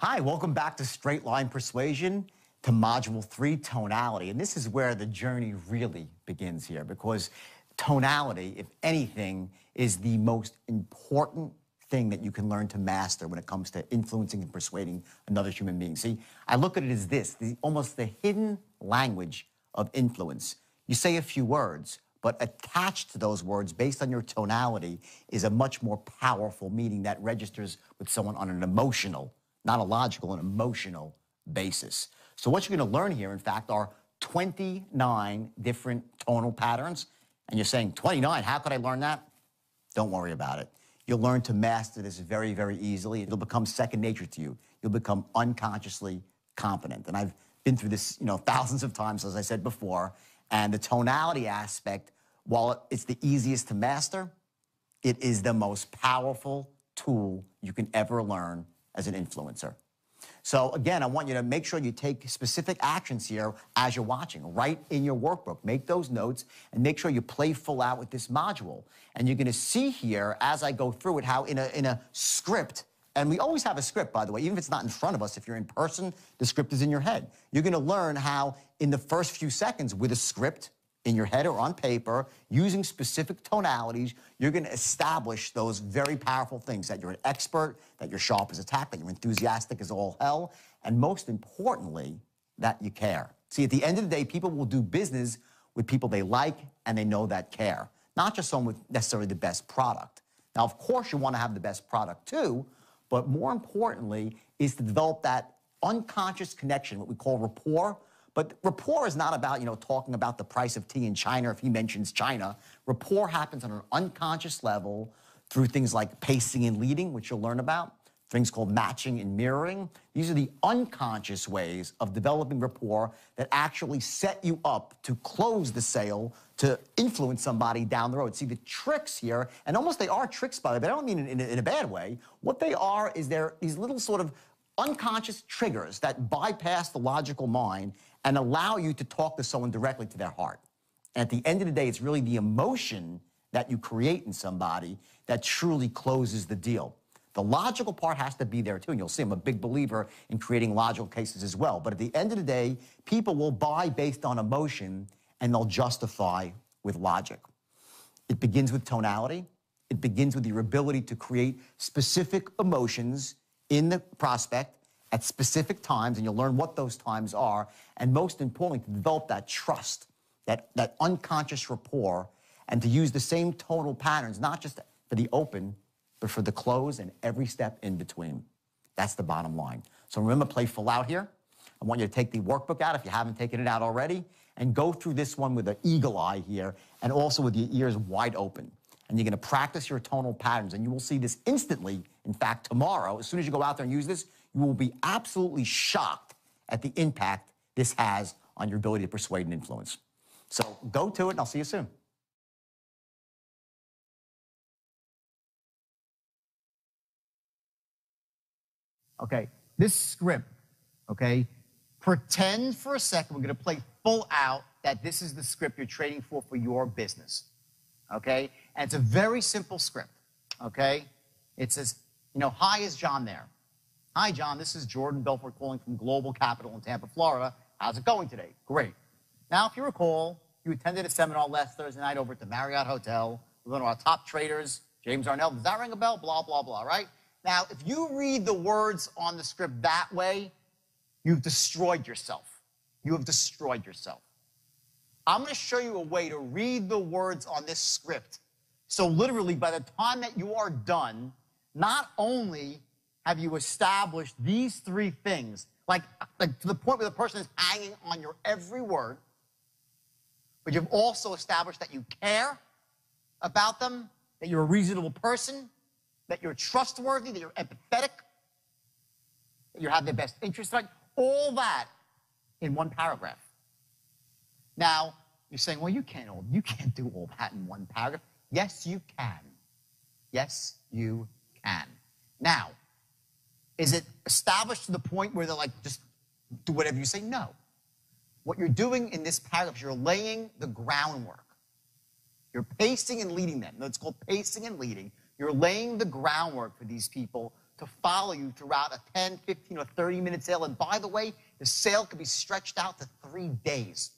Hi, welcome back to Straight Line Persuasion, to Module 3, Tonality. And this is where the journey really begins here, because tonality, if anything, is the most important thing that you can learn to master when it comes to influencing and persuading another human being. See, I look at it as this, almost the hidden language of influence. You say a few words, but attached to those words, based on your tonality, is a much more powerful meaning that registers with someone on an emotional, not a logical, an emotional basis. So what you're going to learn here, in fact, are 29 different tonal patterns. And you're saying, 29, how could I learn that? Don't worry about it. You'll learn to master this very, very easily. It'll become second nature to you. You'll become unconsciously competent. And I've been through this, thousands of times, as I said before. And the tonality aspect, while it's the easiest to master, it is the most powerful tool you can ever learn as an influencer. So again, I want you to make sure you take specific actions here as you're watching. Write in your workbook, make those notes, and make sure you play full out with this module. And you're going to see here, as I go through it, how in a script, and we always have a script, by the way, even if it's not in front of us, if you're in person, the script is in your head. You're going to learn how in the first few seconds with a script in your head or on paper, using specific tonalities, you're going to establish those very powerful things, that you're an expert, that you're sharp as a tack, that you're enthusiastic as all hell, and most importantly, that you care. See, at the end of the day, people will do business with people they like and they know that care, not just someone with necessarily the best product. Now, of course, you want to have the best product too, but more importantly is to develop that unconscious connection, what we call rapport. But rapport is not about, talking about the price of tea in China if he mentions China. Rapport happens on an unconscious level through things like pacing and leading, which you'll learn about, things called matching and mirroring. These are the unconscious ways of developing rapport that actually set you up to close the sale, to influence somebody down the road. See, the tricks here, and almost they are tricks, by the way, but I don't mean in a bad way. What they are is they're these little sort of unconscious triggers that bypass the logical mind and allow you to talk to someone directly to their heart. And at the end of the day, it's really the emotion that you create in somebody that truly closes the deal. The logical part has to be there too, and you'll see I'm a big believer in creating logical cases as well. But at the end of the day, people will buy based on emotion, and they'll justify with logic. It begins with tonality. It begins with your ability to create specific emotions in the prospect at specific times, and you'll learn what those times are, and most importantly, to develop that trust, that unconscious rapport, and to use the same tonal patterns, not just for the open, but for the close and every step in between. That's the bottom line. So remember, play full out here. I want you to take the workbook out if you haven't taken it out already, and go through this one with an eagle eye here, and also with your ears wide open. And you're going to practice your tonal patterns, and you will see this instantly. In fact, tomorrow, as soon as you go out there and use this, you will be absolutely shocked at the impact this has on your ability to persuade and influence. So go to it, and I'll see you soon. Okay, this script, okay, pretend for a second, we're going to play full out that this is the script you're trading for your business, okay? And it's a very simple script, okay? It says, hi, is John there? Hi, John, this is Jordan Belfort calling from Global Capital in Tampa, Florida. How's it going today? Great. Now, if you recall, you attended a seminar last Thursday night over at the Marriott Hotel with one of our top traders, James Arnell. Does that ring a bell? Blah, blah, blah, right? Now, if you read the words on the script that way, you've destroyed yourself. You have destroyed yourself. I'm going to show you a way to read the words on this script. So literally, by the time that you are done, not only have you established these three things, like to the point where the person is hanging on your every word, but you've also established that you care about them, that you're a reasonable person, that you're trustworthy, that you're empathetic, that you have their best interest, right? All that in one paragraph. Now, you're saying, well, you can't do all that in one paragraph. Yes, you can. Yes, you can. Now, is it established to the point where they're like, just do whatever you say? No. What you're doing in this paragraph is you're laying the groundwork. You're pacing and leading them. No, it's called pacing and leading. You're laying the groundwork for these people to follow you throughout a 10, 15, or 30-minute sale. And by the way, the sale could be stretched out to 3 days.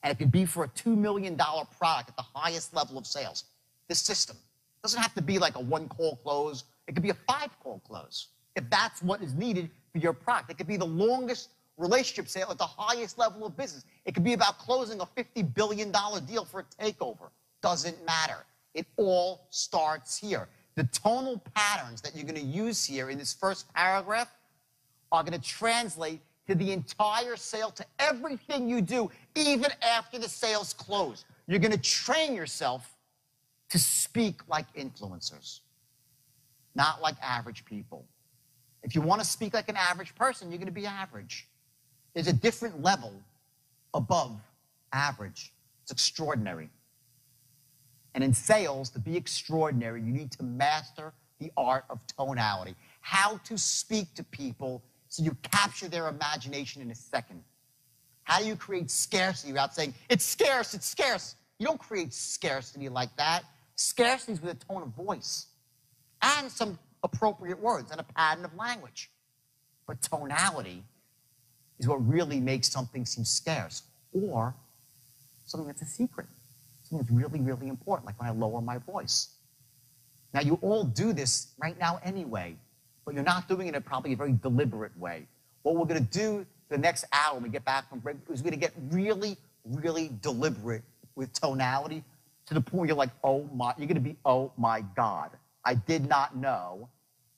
And it could be for a $2 million product at the highest level of sales. This system doesn't have to be like a 1-call close. It could be a 5-call close if that's what is needed for your product. It could be the longest relationship sale at the highest level of business. It could be about closing a $50 billion deal for a takeover. Doesn't matter. It all starts here. The tonal patterns that you're going to use here in this first paragraph are going to translate to the entire sale, to everything you do, even after the sale's closed. You're going to train yourself to speak like influencers, not like average people. If you want to speak like an average person, you're going to be average. There's a different level above average. It's extraordinary. And in sales, to be extraordinary, you need to master the art of tonality. How to speak to people so you capture their imagination in a second. How do you create scarcity without saying, it's scarce, it's scarce? You don't create scarcity like that. Scarcity is with a tone of voice and some appropriate words and a pattern of language. But tonality is what really makes something seem scarce, or something that's a secret, something that's really, really important, like when I lower my voice. Now, you all do this right now anyway, but you're not doing it in probably a very deliberate way. What we're going to do the next hour when we get back from break is we're going to get really, really deliberate with tonality to the point where you're like, oh my, you're going to be, oh my God, I did not know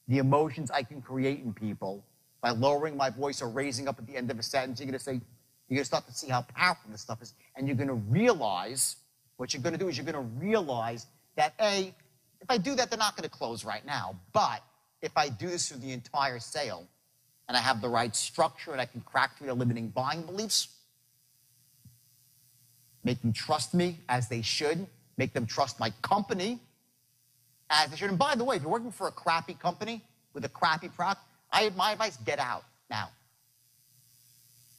the emotions I can create in people by lowering my voice or raising up at the end of a sentence. You're going to say, you're going to start to see how powerful this stuff is, and you're going to realize, what you're going to do is you're going to realize that, A, if I do that, they're not going to close right now. But if I do this through the entire sale, and I have the right structure, and I can crack through their limiting buying beliefs, make them trust me as they should, make them trust my company as they should. And by the way, if you're working for a crappy company with a crappy product, my advice, get out now.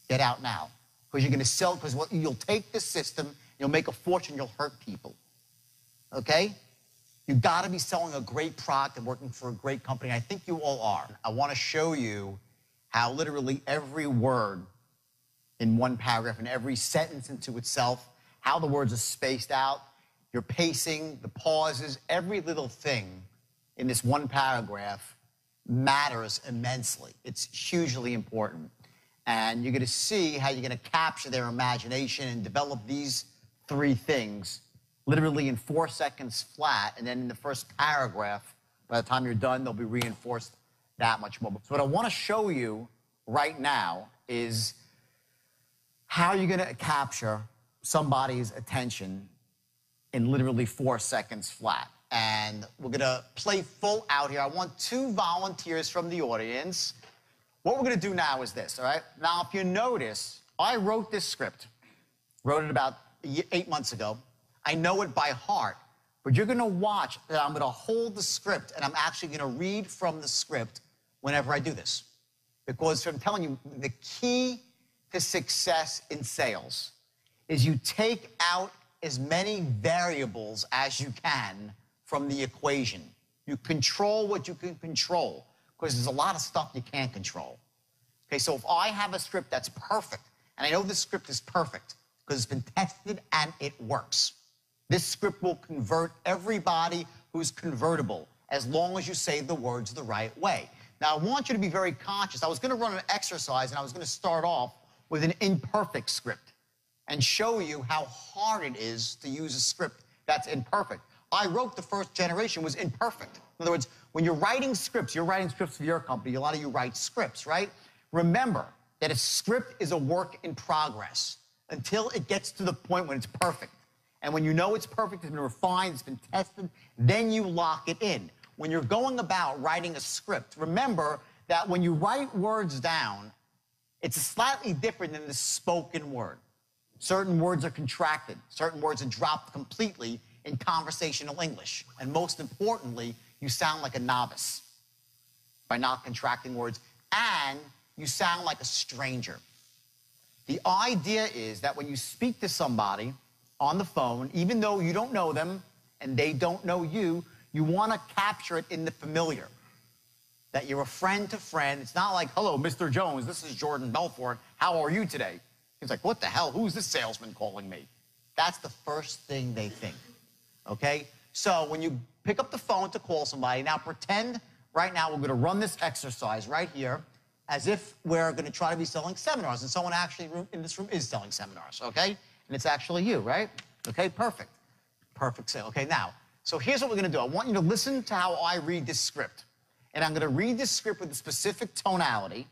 Get out now. Because you're going to sell, because you'll take this system, you'll make a fortune, you'll hurt people. Okay? You've got to be selling a great product and working for a great company. I think you all are. I want to show you how literally every word in one paragraph and every sentence into itself, how the words are spaced out, your pacing, the pauses, every little thing in this one paragraph matters immensely. It's hugely important. And you're going to see how you're going to capture their imagination and develop these 3 things literally in 4 seconds flat, and then in the first paragraph, by the time you're done, they'll be reinforced that much more. So what I want to show you right now is how you're going to capture somebody's attention in literally 4 seconds flat. And we're going to play full out here. I want 2 volunteers from the audience. What we're going to do now is this, all right? Now, if you notice, I wrote this script. Wrote it about 8 months ago. I know it by heart, but you're going to watch that I'm going to hold the script, and I'm actually going to read from the script whenever I do this. Because I'm telling you, the key to success in sales is you take out as many variables as you can from the equation. You control what you can control, because there's a lot of stuff you can't control. Okay, so if I have a script that's perfect, and I know this script is perfect because it's been tested and it works, this script will convert everybody who's convertible as long as you say the words the right way. Now, I want you to be very conscious. I was going to run an exercise, and I was going to start off with an imperfect script and show you how hard it is to use a script that's imperfect. I wrote the first generation was imperfect. In other words, when you're writing scripts for your company, a lot of you write scripts, right? Remember that a script is a work in progress until it gets to the point when it's perfect. And when you know it's perfect, it's been refined, it's been tested, then you lock it in. When you're going about writing a script, remember that when you write words down, it's slightly different than the spoken word. Certain words are contracted. Certain words are dropped completely in conversational English. And most importantly, you sound like a novice by not contracting words, and you sound like a stranger. The idea is that when you speak to somebody on the phone, even though you don't know them and they don't know you, you want to capture it in the familiar. that you're a friend to friend. It's not like, hello, Mr. Jones, this is Jordan Belfort. How are you today? He's like, what the hell? Who's this salesman calling me? That's the first thing they think, okay? So when you pick up the phone to call somebody, now pretend right now we're going to run this exercise right here as if we're going to try to be selling seminars, and someone actually in this room is selling seminars, okay? And it's actually you, right? Okay, perfect. Perfect sale. Okay, now, so here's what we're going to do. I want you to listen to how I read this script. And I'm going to read this script with a specific tonality,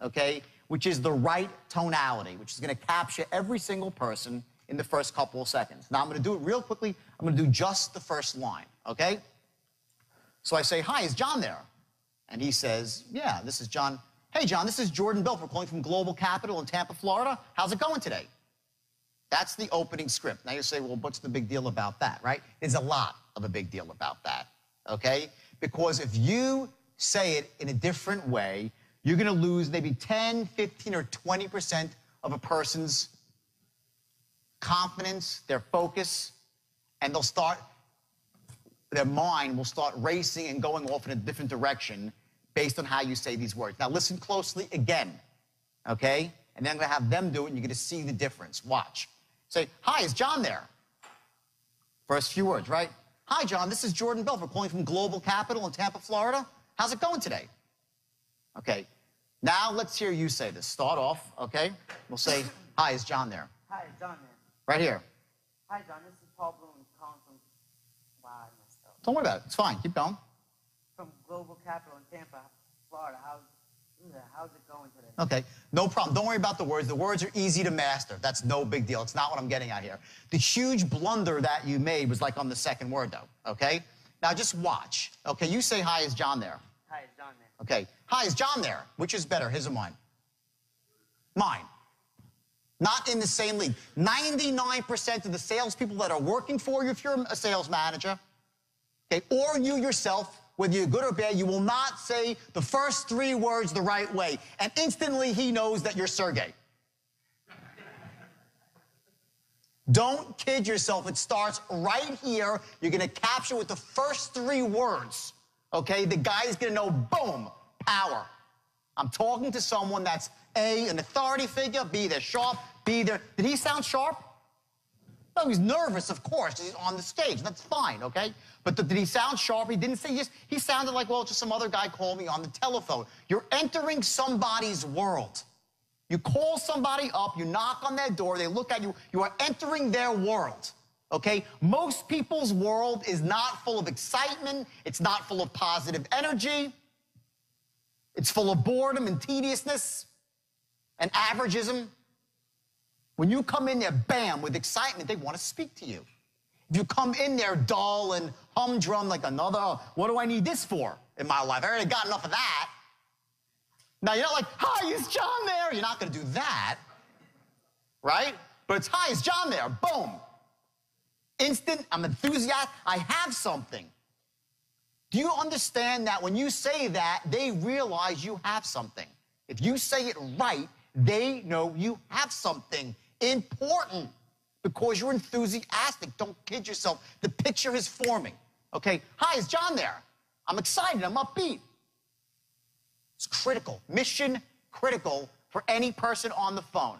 okay, which is the right tonality, which is going to capture every single person in the first couple of seconds. Now, I'm going to do it real quickly. I'm going to do just the first line, okay? So I say, hi, is John there? And he says, yeah, this is John. Hey, John, this is Jordan Belfort calling from Global Capital in Tampa, Florida. How's it going today? That's the opening script. Now you say, well, what's the big deal about that, right? There's a lot of a big deal about that, okay? Because if you say it in a different way, you're going to lose maybe 10, 15, or 20% of a person's confidence, their focus, and their mind will start racing and going off in a different direction based on how you say these words. Now listen closely again, okay? And then I'm going to have them do it, and you're going to see the difference. Watch. Say, hi, is John there? First few words, right? Hi, John, this is Jordan Belfort calling from Global Capital in Tampa, Florida. How's it going today? Okay. Now let's hear you say this. Start off, okay? We'll say, hi, is John there? Hi, is John there? Right here. Hi, John, this is Paul Bloom calling from... Wow, I messed up. Don't worry about it. It's fine. Keep going. From Global Capital in Tampa, Florida. How's it going today? Okay, no problem. Don't worry about the words. The words are easy to master. That's no big deal. It's not what I'm getting at here. The huge blunder that you made was like on the second word, though, okay? Now just watch. Okay, you say, hi, is John there? Hi, is John there? Okay, hi, is John there? Which is better, his or mine? Mine. Not in the same league. 99% of the salespeople that are working for you, if you're a sales manager, okay, or you yourself, whether you're good or bad, you will not say the first three words the right way. And instantly he knows that you're Sergey. Don't kid yourself. It starts right here. You're going to capture with the first three words. Okay? The guy's going to know, boom, power. I'm talking to someone that's A, an authority figure, B, they're sharp, B, they're... Did he sound sharp? No, he's nervous, of course. He's on the stage. That's fine, okay? But did he sound sharp? He didn't say yes. He sounded like, well, just some other guy called me on the telephone. You're entering somebody's world. You call somebody up, you knock on their door, they look at you, you are entering their world, okay? Most people's world is not full of excitement. It's not full of positive energy. It's full of boredom and tediousness and averageism. When you come in there, bam, with excitement, they want to speak to you. If you come in there dull and humdrum like another, what do I need this for in my life? I already got enough of that. Now, you're not like, hi, is John there? You're not going to do that, right? But it's, hi, is John there? Boom. Instant, I'm enthusiastic, I have something. Do you understand that when you say that, they realize you have something? If you say it right, they know you have something important because you're enthusiastic. Don't kid yourself. The picture is forming. Okay, hi, is John there? I'm excited, I'm upbeat. It's critical, mission critical for any person on the phone,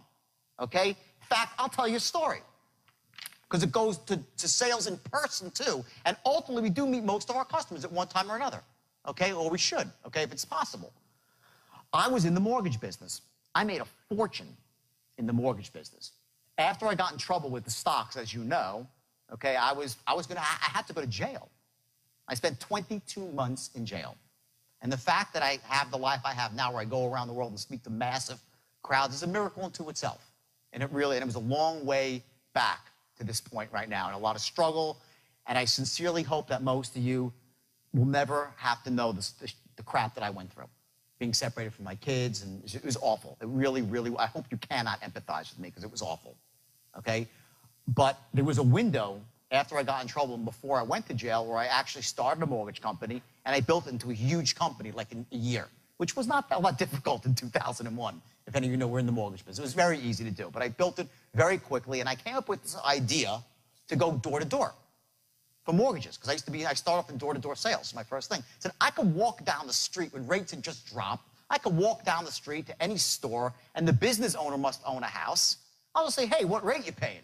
okay? In fact, I'll tell you a story because it goes to sales in person too, and ultimately we do meet most of our customers at one time or another, okay? Or we should, okay, if it's possible. I was in the mortgage business. I made a fortune in the mortgage business. After I got in trouble with the stocks, as you know, okay, I had to go to jail. I spent 22 months in jail. And the fact that I have the life I have now where I go around the world and speak to massive crowds is a miracle unto itself. And it was a long way back to this point right now and a lot of struggle. And I sincerely hope that most of you will never have to know the crap that I went through. Being separated from my kids, and it was awful. It really, really, I hope you cannot empathize with me because it was awful, okay? But there was a window after I got in trouble and before I went to jail where I actually started a mortgage company and I built it into a huge company like in a year, which was not that lot difficult in 2001. If any of you know, we're in the mortgage business. It was very easy to do, but I built it very quickly and I came up with this idea to go door to door. for mortgages, because I started off in door-to-door sales, my first thing. Said I could walk down the street when rates had just dropped. I could walk down the street to any store, and the business owner must own a house. I'll just say, hey, what rate you paying?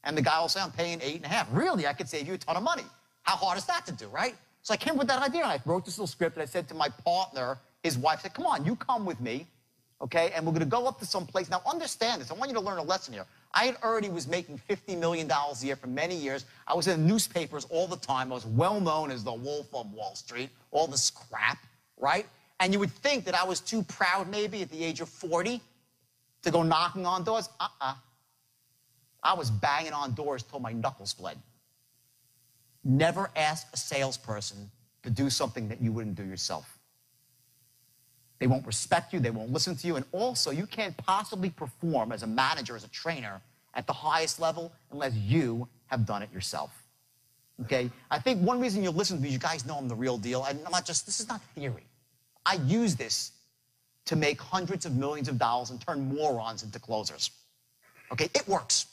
And the guy will say, I'm paying 8.5. Really, I could save you a ton of money. How hard is that to do, right? So I came up with that idea, and I wrote this little script, and I said to my partner, his wife, I said, come on, you come with me, okay, and we're going to go up to some place. Now, understand this. I want you to learn a lesson here. I had already was making $50 million a year for many years. I was in newspapers all the time. I was well known as the Wolf of Wall Street, all this crap, right? And you would think that I was too proud maybe at the age of 40 to go knocking on doors. I was banging on doors till my knuckles bled. Never ask a salesperson to do something that you wouldn't do yourself. They won't respect you, they won't listen to you, and also you can't possibly perform as a manager, as a trainer at the highest level unless you have done it yourself. Okay? I think one reason you listen to me is you guys know I'm the real deal. I'm not just, this is not theory. I use this to make hundreds of millions of dollars and turn morons into closers. Okay? It works.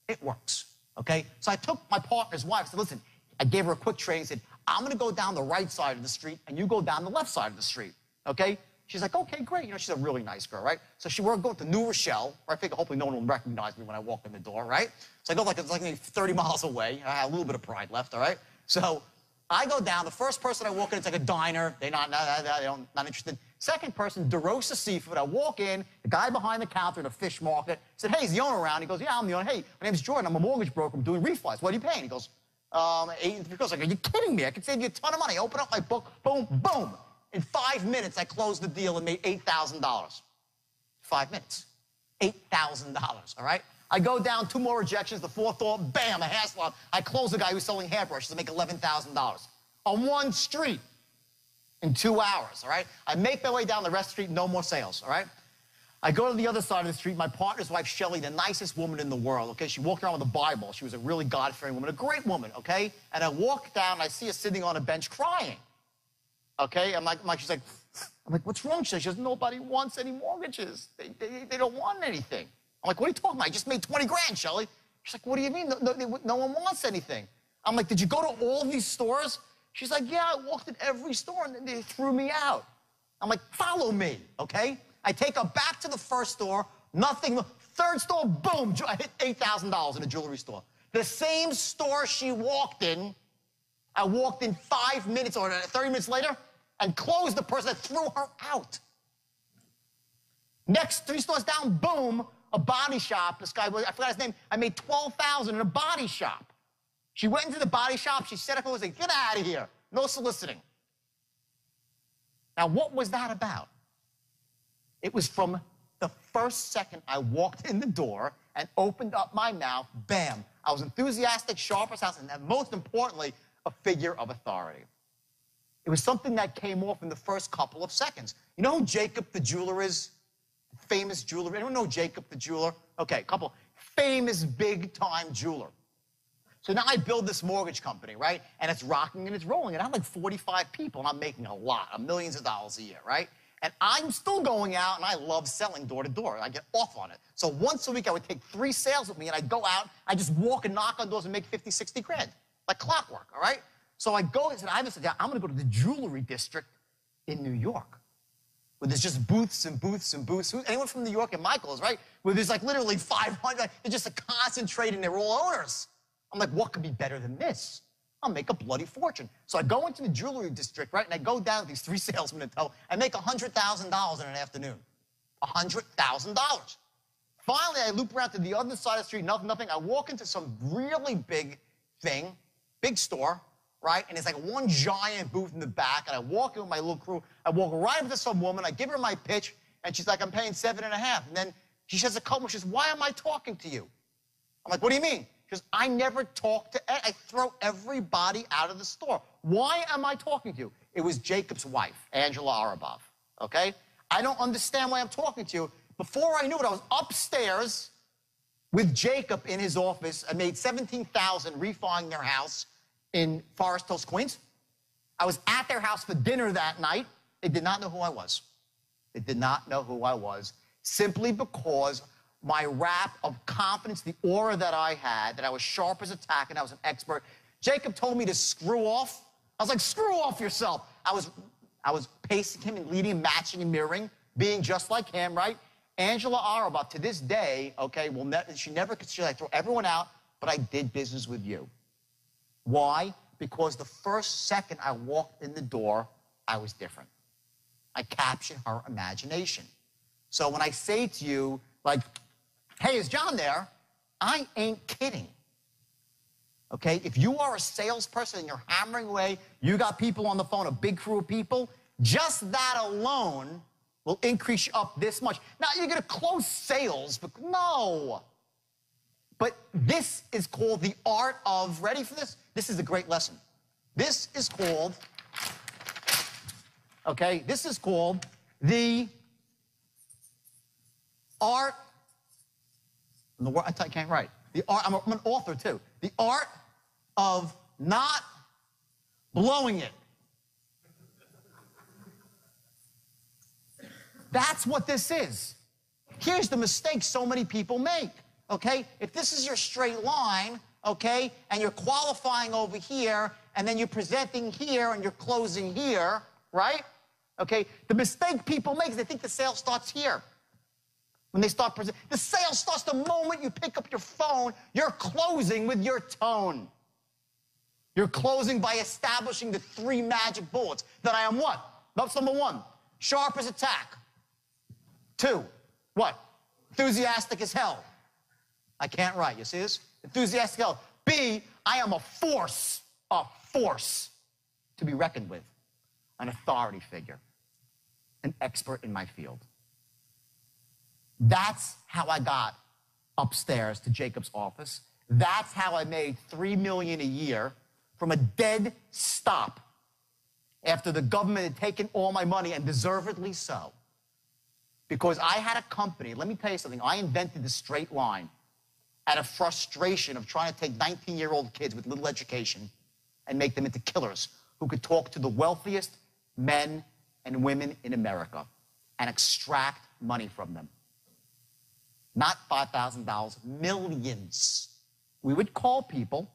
It works. Okay? So I took my partner's wife, said, listen, I gave her a quick training, said, I'm going to go down the right side of the street and you go down the left side of the street. Okay? She's like, okay, great. You know, she's a really nice girl, right? So we're going to New Rochelle, where I figure hopefully no one will recognize me when I walk in the door, right? So I go it's like maybe 30 miles away. I have a little bit of pride left, all right? So I go down. The first person I walk in, it's like a diner. They're not interested. Second person, DeRosa Seafood. I walk in. The guy behind the counter in a fish market said, hey, is the owner around? He goes, yeah, I'm the owner. Hey, my name's Jordan. I'm a mortgage broker. I'm doing refis. What are you paying? He goes, $8. Like, are you kidding me? I could save you a ton of money. Open up my book. Boom, boom. In 5 minutes, I closed the deal and made $8,000. 5 minutes. $8,000, all right? I go down, 2 more rejections. The fourth door, bam, a hair salon. I close the guy who's selling hairbrushes to make $11,000 on one street in 2 hours, all right? I make my way down the rest of the street, no more sales, all right? I go to the other side of the street. My partner's wife, Shelly, the nicest woman in the world, okay? She walked around with a Bible. She was a really God-fearing woman, a great woman, okay? And I walk down, and I see her sitting on a bench crying. Okay, she's like, what's wrong? She says, nobody wants any mortgages. They don't want anything. I'm like, what are you talking about? I just made 20 grand, Shelly. She's like, what do you mean? No one wants anything. I'm like, did you go to all these stores? She's like, yeah, I walked in every store and they threw me out. I'm like, follow me, okay? I take her back to the first store, nothing. Third store, boom, I hit $8,000 in a jewelry store. The same store she walked in, I walked in 5 minutes or 30 minutes later and closed the person that threw her out. Next, 3 stores down, boom, a body shop. This guy, I forgot his name. I made $12,000 in a body shop. She went into the body shop. She set up and was like, get out of here. No soliciting. Now, what was that about? It was from the first second I walked in the door and opened up my mouth, bam. I was enthusiastic, sharp as house, and most importantly, a figure of authority. It was something that came off in the first couple of seconds. You know who Jacob the jeweler is? Famous jeweler. Anyone know Jacob the jeweler? Okay, couple. Famous big-time jeweler. So now I build this mortgage company, right? And it's rocking and it's rolling. And I have like 45 people, and I'm making a lot, millions of dollars a year, right? And I'm still going out, and I love selling door to door. I get off on it. So once a week, I would take 3 sales with me, and I'd go out, I'd just walk and knock on doors and make 50, 60 grand. Like clockwork, all right? So I go and said, I'm going to go to the jewelry district in New York, where there's just booths and booths and booths. Anyone from New York and Michael's, right? Where there's like literally 500. They're just concentrated, and they're all owners. I'm like, what could be better than this? I'll make a bloody fortune. So I go into the jewelry district, right? And I go down to these 3 salesmen in tow. I make $100,000 in an afternoon. $100,000. Finally, I loop around to the other side of the street, nothing. I walk into some really big thing, big store, right? And it's like one giant booth in the back, and I walk in with my little crew. I walk right up to some woman. I give her my pitch, and she's like, I'm paying 7.5. And then she says a couple. She says, why am I talking to you? I'm like, what do you mean? Because I never talk to, I throw everybody out of the store. Why am I talking to you? It was Jacob's wife, Angela Arabov, okay? I don't understand why I'm talking to you. Before I knew it, I was upstairs with Jacob in his office. I made $17,000 refining their house in Forest Hills, Queens. I was at their house for dinner that night. They did not know who I was. They did not know who I was, simply because my rap of confidence, the aura that I had, that I was sharp as a tack and I was an expert, Jacob told me to screw off. I was like, screw off yourself. I was pacing him and leading and matching and mirroring, being just like him, right? Angela Araba, to this day, okay, she never could throw everyone out, but I did business with you. Why? Because the first second I walked in the door, I was different. I captured her imagination. So when I say to you, like, hey, is John there? I ain't kidding. Okay? If you are a salesperson and you're hammering away, you got people on the phone, a big crew of people, just that alone will increase you up this much. Now, you're going to close sales, but no. But this is called the art of, ready for this? This is a great lesson. This is called, okay, this is called the art, I can't write. The art, I'm an author too. The art of not blowing it. That's what this is. Here's the mistake so many people make, okay? If this is your straight line, okay, and you're qualifying over here, and then you're presenting here, and you're closing here, right? Okay, the mistake people make is they think the sale starts here. When they start presenting, the sale starts the moment you pick up your phone. You're closing with your tone. You're closing by establishing the 3 magic bullets. That I am what? That's number 1, sharp as a tack. 2, what? Enthusiastic as hell. I can't write, you see this? Enthusiastic as hell. B, I am a force to be reckoned with. An authority figure, an expert in my field. That's how I got upstairs to Jacob's office. That's how I made $3 million a year from a dead stop after the government had taken all my money, and deservedly so. Because I had a company, let me tell you something, I invented the straight line out of frustration of trying to take 19-year-old kids with little education and make them into killers who could talk to the wealthiest men and women in America and extract money from them. Not $5,000, millions. We would call people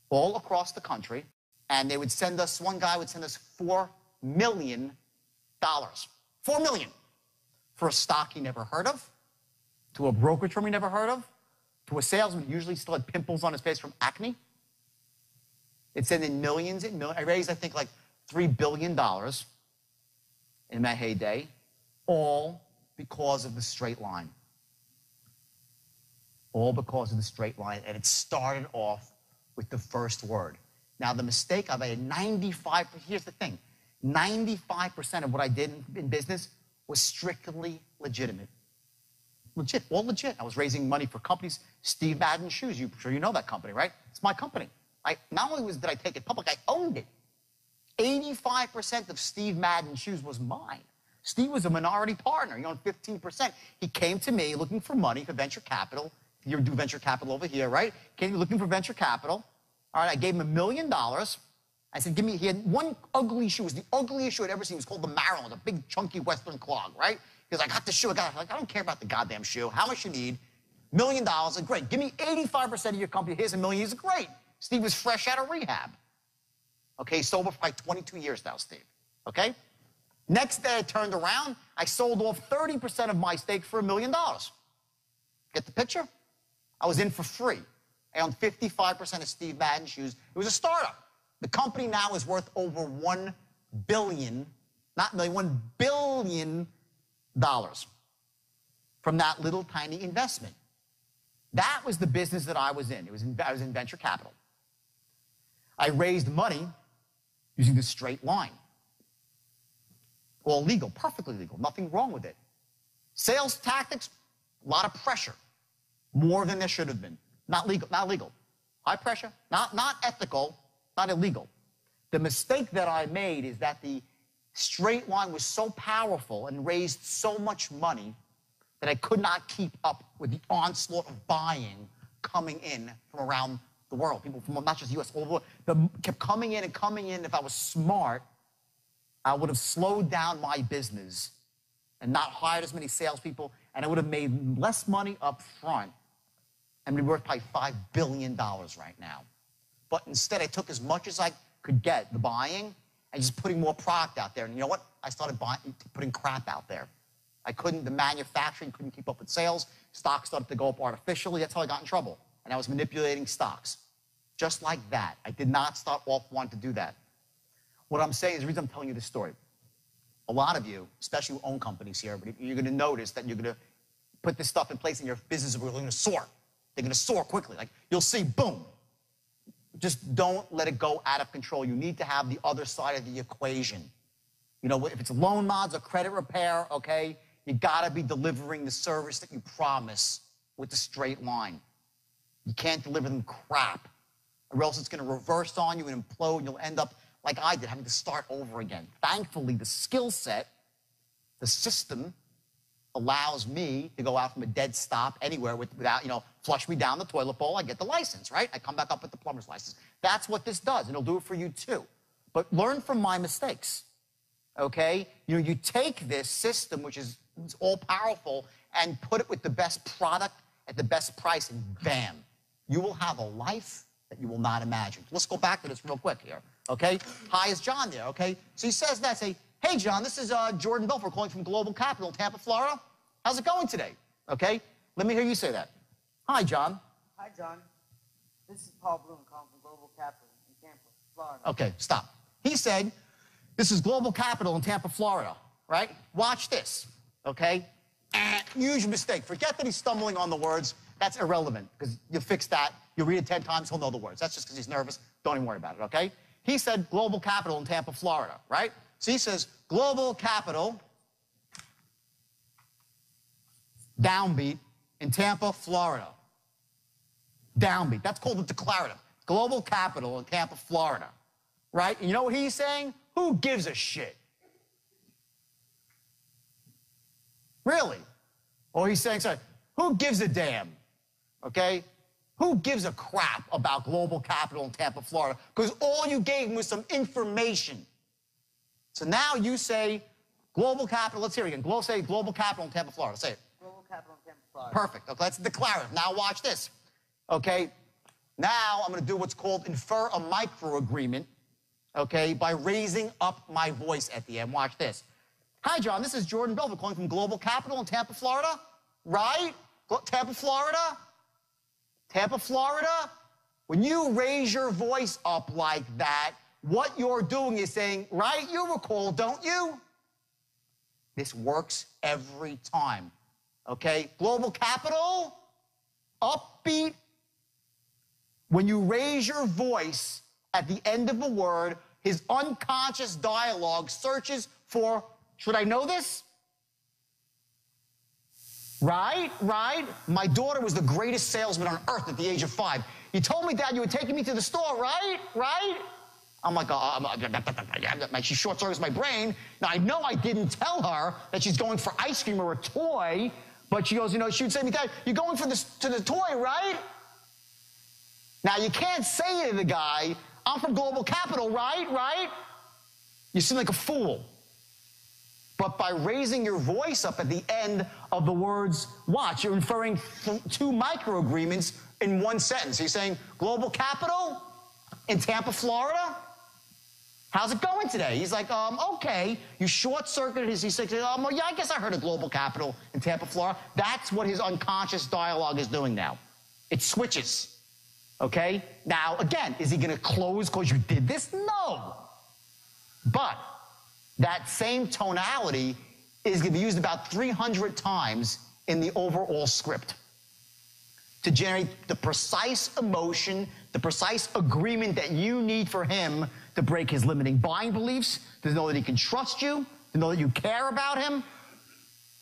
all across the country, and they would send us, one guy would send us $4 million. $4 million. For a stock he never heard of, to a brokerage firm he never heard of, to a salesman who usually still had pimples on his face from acne. It sent in millions and millions. I raised, I think, like $3 billion in my heyday, all because of the straight line. All because of the straight line, and it started off with the first word. Now, the mistake I've made, 95%, here's the thing, 95% of what I did in business was strictly legitimate. Legit, all legit. I was raising money for companies. Steve Madden Shoes, I'm sure you know that company, right? It's my company. Not only did I take it public, I owned it. 85% of Steve Madden Shoes was mine. Steve was a minority partner. He owned 15%. He came to me looking for money for venture capital. You do venture capital over here, right? Came looking for venture capital. All right, I gave him $1 million. I said, he had one ugly shoe. It was the ugliest shoe I'd ever seen. It was called the Maryland, a big, chunky Western clog, right? Because I got the shoe. I don't care about the goddamn shoe. How much you need? $1 million. I said, great. Give me 85% of your company. Here's $1 million. He said, great. Steve was fresh out of rehab. Okay, he's sober for like 22 years now, Steve. Okay? Next day, I turned around. I sold off 30% of my stake for $1 million. Get the picture? I was in for free. I owned 55% of Steve Madden Shoes. It was a startup. The company now is worth over $1 billion, not million, $1 billion from that little tiny investment. That was the business that I was in. I was in venture capital. I raised money using the straight line. All legal, perfectly legal, nothing wrong with it. Sales tactics, a lot of pressure. More than there should have been. Not legal, not legal. High pressure, not ethical, not illegal. The mistake that I made is that the straight line was so powerful and raised so much money that I could not keep up with the onslaught of buying coming in from around the world. People from not just the U.S., all over the world. Kept coming in and coming in. If I was smart, I would have slowed down my business and not hired as many salespeople, and I would have made less money up front and be worth probably $5 billion right now. But instead, I took as much as I could get, the buying, and just putting more product out there. And you know what? I started putting crap out there. The manufacturing couldn't keep up with sales. Stocks started to go up artificially. That's how I got in trouble. And I was manipulating stocks. Just like that. I did not start off wanting to do that. What I'm saying is the reason I'm telling you this story. A lot of you, especially who own companies here, but you're going to notice that you're going to put this stuff in place and your business is going to soar. They're going to soar quickly. Like, you'll see, boom. Just don't let it go out of control. You need to have the other side of the equation. You know, if it's loan mods or credit repair, okay, you got to be delivering the service that you promise with a straight line. You can't deliver them crap, or else it's going to reverse on you and implode, and you'll end up like I did, having to start over again. Thankfully, the skill set, the system, allows me to go out from a dead stop anywhere without, you know, flush me down the toilet bowl. I get the license, right? I come back up with the plumber's license. That's what this does, and it'll do it for you too. But learn from my mistakes, okay? You know, you take this system, which is all-powerful, and put it with the best product at the best price, and bam, you will have a life that you will not imagine. Let's go back to this real quick here, okay? Hi, is John there, okay? So he says that, say, hey, John, this is Jordan Belfort calling from Global Capital in Tampa, Florida. How's it going today? Okay? Let me hear you say that. Hi, John. Hi, John. This is Paul Bloom calling from Global Capital in Tampa, Florida. Okay, stop. He said, this is Global Capital in Tampa, Florida, right? Watch this, okay? Huge mistake. Forget that he's stumbling on the words. That's irrelevant, because you'll fix that. You'll read it 10 times, he'll know the words. That's just because he's nervous. Don't even worry about it, okay? He said Global Capital in Tampa, Florida, right? So he says Global Capital, downbeat, in Tampa, Florida. Downbeat. That's called a declarative. Global Capital in Tampa, Florida. Right? And you know what he's saying? Who gives a shit? Really? Or he's saying, sorry, who gives a damn? Okay? Who gives a crap about Global Capital in Tampa, Florida? Because all you gave him was some information. So now you say Global Capital. Let's hear it again. Say Global Capital in Tampa, Florida. Say it. Global Capital in Tampa, Florida. Perfect. Okay, that's declarative. Now watch this. Okay? Now I'm going to do what's called infer a micro-agreement, okay, by raising up my voice at the end. Watch this. Hi, John. This is Jordan Belfort calling from Global Capital in Tampa, Florida. Right? Tampa, Florida? Tampa, Florida? When you raise your voice up like that, what you're doing is saying, right, you recall, don't you? This works every time, okay? Global Capital, upbeat. When you raise your voice at the end of a word, his unconscious dialogue searches for, should I know this? Right, right. My daughter was the greatest salesman on earth at the age of 5. You told me, Dad, you were taking me to the store, right? Right? I'm like, she short circuits my brain. Now, I know I didn't tell her that she's going for ice cream or a toy, but she goes, you know, she would say to me, Dad, you're going for to the toy, right? Now, you can't say to the guy, I'm from Global Capital, right? Right? You seem like a fool. But by raising your voice up at the end of the words, watch, you're inferring 2 micro-agreements in one sentence. He's saying, Global Capital in Tampa, Florida? How's it going today? He's like, okay. You short-circuited his, he said, well, yeah, I guess I heard of Global Capital in Tampa, Florida. That's what his unconscious dialogue is doing now. It switches, okay? Now, again, is he going to close because you did this? No. But that same tonality is going to be used about 300 times in the overall script to generate the precise emotion, the precise agreement that you need for him to break his limiting buying beliefs, to know that he can trust you, to know that you care about him.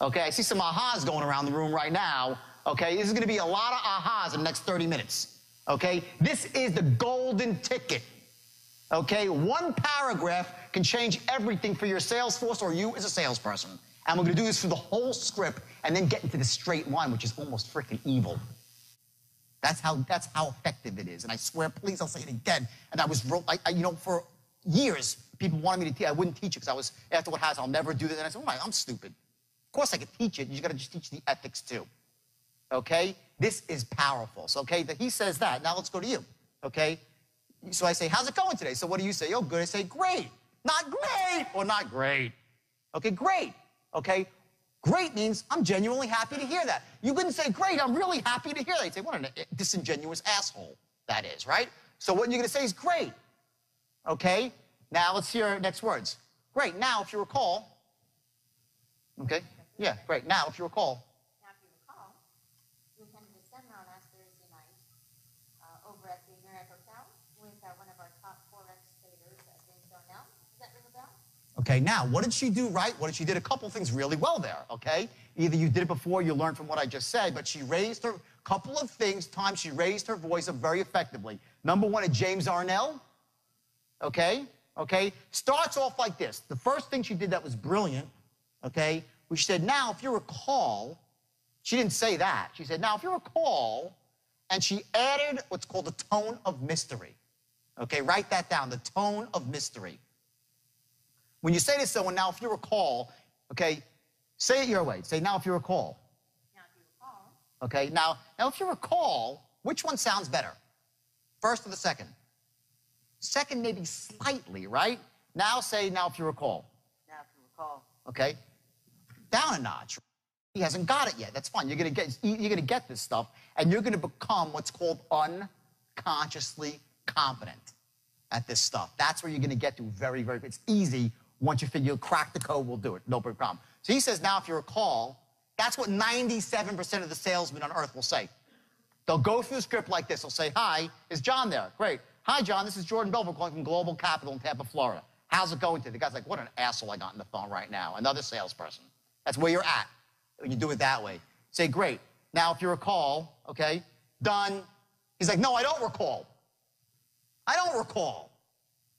Okay, I see some ahas going around the room right now. Okay, this is going to be a lot of ahas in the next 30 minutes. Okay, this is the golden ticket. Okay, one paragraph can change everything for your sales force or you as a salesperson. And we're going to do this through the whole script and then get into the straight line, which is almost freaking evil. That's how effective it is. And I swear, please, I'll say it again. And I was, you know, for years, people wanted me to teach. I wouldn't teach it because I was, after what has, I'll never do that. And I said, oh, I'm stupid. Of course I could teach it. You got to just teach the ethics too. Okay? This is powerful. So, okay, he says that. Now let's go to you. Okay? So I say, how's it going today? So what do you say? Oh, good. I say, great. Not great or not great. Okay, great. Okay, great means I'm genuinely happy to hear that. You couldn't say, great, I'm really happy to hear that. You'd say, what a disingenuous asshole that is, right? So what you're going to say is great. Okay, now let's hear next words. Great, now if you recall, okay, yeah, great. Now if you recall. Now if you recall, we attended a seminar last Thursday night over at the Marriott Hotel with one of our top Forex traders, James Darnell. Does that ring a bell? Okay, now, what did she do right? What did she did a couple things really well there, okay? Either you did it before, you learned from what I just said, but she raised her, couple of things, times she raised her voice up very effectively. Number one, James Darnell, okay? Starts off like this. The first thing she did that was brilliant, okay? She said, now, if you recall, she didn't say that. She said, now, if you recall, and she added what's called the tone of mystery. Okay, write that down, the tone of mystery. When you say to someone, now, if you recall, okay, say it your way. Say, now, if you recall. Now, if you recall. Okay, now, if you recall, which one sounds better? First or the second? Second, maybe slightly, right? Now, say, now, if you recall. Now, if you recall. Okay, down a notch. He hasn't got it yet. That's fine. You're gonna get this stuff, and you're gonna become what's called unconsciously competent at this stuff. That's where you're gonna get to very, very. It's easy once you figure you'll crack the code. We'll do it. No big problem. So he says, now, if you recall, that's what 97% of the salesmen on earth will say. They'll go through the script like this. They'll say, hi, is John there? Great. Hi, John. This is Jordan Belfort calling from Global Capital in Tampa, Florida. How's it going today? The guy's like, what an asshole I got on the phone right now. Another salesperson. That's where you're at when you do it that way. Say, great. Now, if you recall, okay, done. He's like, no, I don't recall. I don't recall.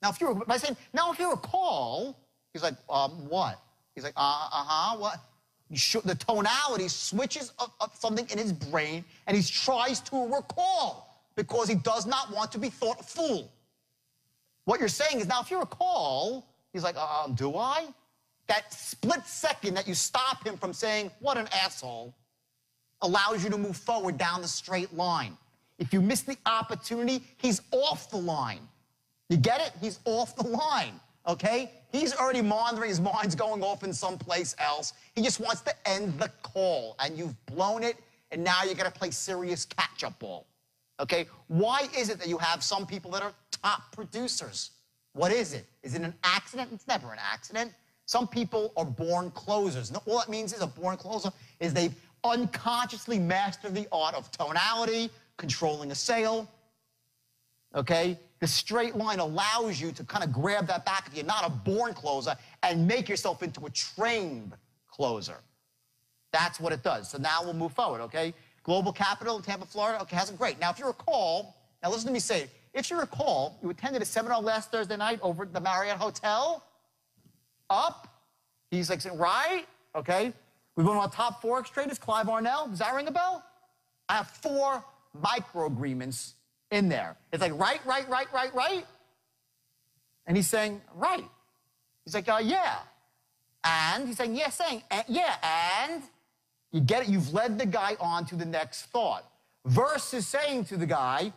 Now, if you by saying, now, if you recall, he's like, what? He's like, what? The tonality switches up something in his brain, and he tries to recall because he does not want to be thought a fool. What you're saying is, now, if you recall, he's like, do I? That split second that you stop him from saying, what an asshole, allows you to move forward down the straight line. If you miss the opportunity, he's off the line. You get it? He's off the line, okay? He's already monitoring, his mind's going off in someplace else. He just wants to end the call, and you've blown it, and now you got to play serious catch-up ball, okay? Why is it that you have some people that are top producers? What is it? Is it an accident? It's never an accident. Some people are born closers. And all that means is a born closer is they've unconsciously mastered the art of tonality, controlling a sale, okay? The straight line allows you to kind of grab that back if you're not a born closer and make yourself into a trained closer. That's what it does. So now we'll move forward, okay? Global Capital in Tampa, Florida. Okay, hasn't great. Now, if you recall, now listen to me say it. If you recall, you attended a seminar last Thursday night over at the Marriott Hotel. Up. He's like, right? Okay. We've one of our top Forex traders, Clive Arnell. Does that ring a bell? I have 4 micro agreements in there. It's like, right. And he's saying, right. He's like, yeah. And he's saying, yeah, and you get it. You've led the guy on to the next thought. Versus saying to the guy,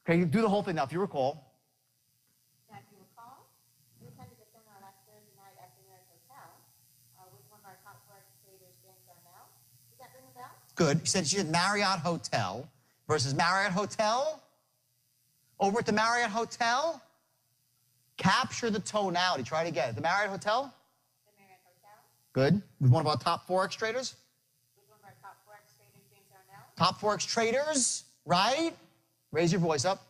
okay, you do the whole thing now, if you recall. Now, if you recall, we attended a seminar last Thursday night at the Marriott Hotel with one of our top Forex traders, James Darnell. Does that ring a bell? Good. You said she did Marriott Hotel versus Marriott Hotel. Over at the Marriott Hotel, capture the tonality. Try it again. The Marriott Hotel? The Marriott Hotel. Good. With one of our top Forex traders? With one of our top Forex traders, James Darnell. Top Forex traders, right? Raise your voice up.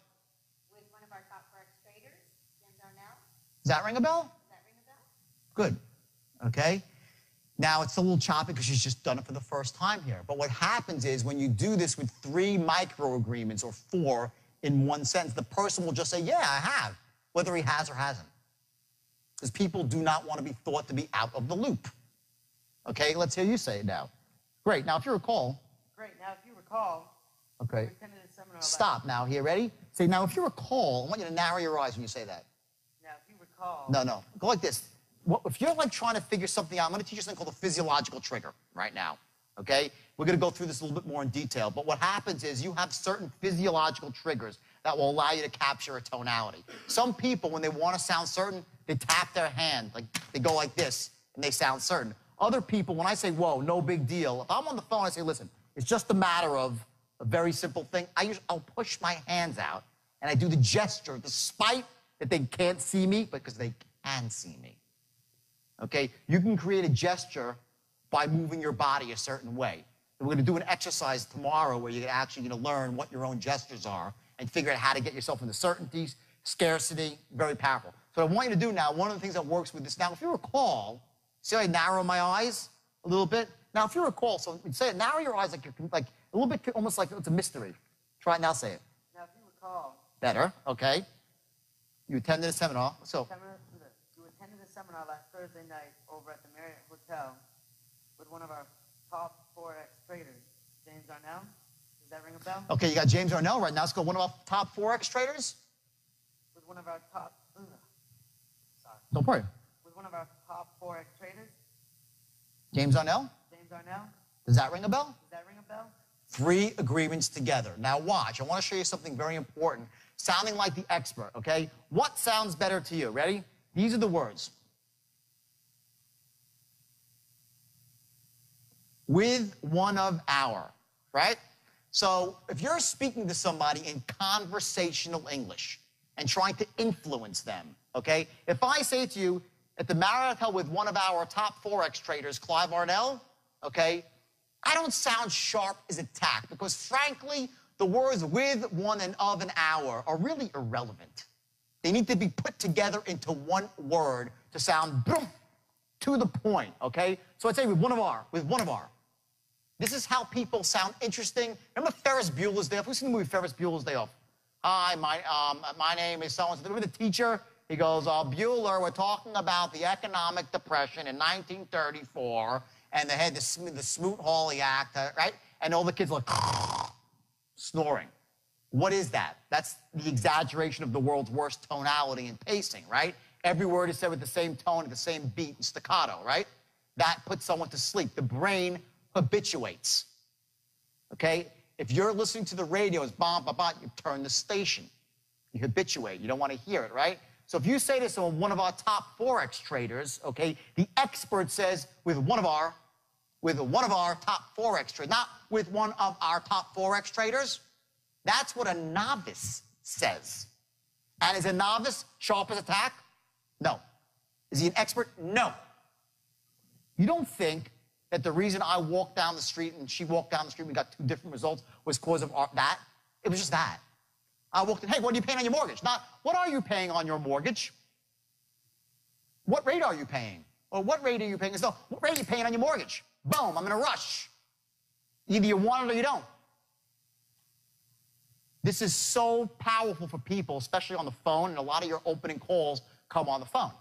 With one of our top Forex traders, James Darnell. Does that ring a bell? Does that ring a bell? Good. Okay. Now, it's a little choppy because she's just done it for the first time here. But what happens is when you do this with 3 micro agreements or 4 in one sentence, the person will just say, yeah, I have, whether he has or hasn't. Because people do not want to be thought to be out of the loop. Okay, let's hear you say it now. Great. Now, if you recall. Great. Now, if you recall, Okay. we attended a seminar. Stop now here. Ready? Say, now, if you recall, I want you to narrow your eyes when you say that. Now, if you recall. No. Go like this. If you're like trying to figure something out, I'm going to teach you something called a physiological trigger right now. okay? We're going to go through this a little bit more in detail, but what happens is you have certain physiological triggers that will allow you to capture a tonality. Some people, when they want to sound certain, they tap their hand, like they go like this, and they sound certain. Other people, when I say, whoa, no big deal, if I'm on the phone, I say, listen, it's just a matter of a very simple thing. I'll push my hands out, and I do the gesture, despite that they can't see me, because they can see me. Okay? You can create a gesture by moving your body a certain way. And we're going to do an exercise tomorrow where you're actually going to learn what your own gestures are and figure out how to get yourself into certainty, scarcity, very powerful. So what I want you to do now, one of the things that works with this now, if you recall, see how I narrow my eyes a little bit? Now, if you recall, so say it, narrow your eyes like you're like a little bit, almost like it's a mystery. Try it now, say it. Now, if you recall, Better, okay. You attended a seminar, so. You attended a seminar last Thursday night over at the Marriott Hotel with one of our top Forex traders, James Arnell. Does that ring a bell? Okay, you got James Arnell right now. Let's go. One of our top Forex traders? With one of our top, sorry. Don't worry. With one of our top Forex traders. James Arnell? James Arnell. Does that ring a bell? Does that ring a bell? 3 agreements together. Now watch, I want to show you something very important, sounding like the expert, okay? What sounds better to you? Ready? These are the words. With one of our, right? So if you're speaking to somebody in conversational English and trying to influence them, okay? If I say to you, at the Marriott Hotel with one of our top Forex traders, Clive Arnell, okay? I don't sound sharp as a tack because, frankly, the words with, one, and of an hour are really irrelevant. They need to be put together into one word to sound boom, to the point, okay? So I'd say with one of our. This is how people sound interesting. Remember Ferris Bueller's Day Off? Who's seen the movie Ferris Bueller's Day Off? Hi, my name is so-and-so. Remember the teacher? He goes, Bueller, we're talking about the economic depression in 1934, and they had the Smoot-Hawley Act, right? And all the kids are like, snoring. What is that? That's the exaggeration of the world's worst tonality and pacing, right? Every word is said with the same tone and the same beat and staccato, right? That puts someone to sleep. The brain habituates, okay? If you're listening to the radio, it's bom, bom, bom, you turn the station. You habituate. You don't want to hear it, right? So if you say to someone, one of our top Forex traders, okay, the expert says with one of our top Forex traders, not with one of our top Forex traders. That's what a novice says. And is a novice sharp as a tack? No. Is he an expert? No. You don't think that the reason I walked down the street and she walked down the street and we got 2 different results was because of that? It was just that. I walked in, hey, what are you paying on your mortgage? Not, what are you paying on your mortgage? What rate are you paying? Or what rate are you paying? No, what rate are you paying on your mortgage? Boom, I'm in a rush. Either you want it or you don't. This is so powerful for people, especially on the phone, and a lot of your opening calls come on the phone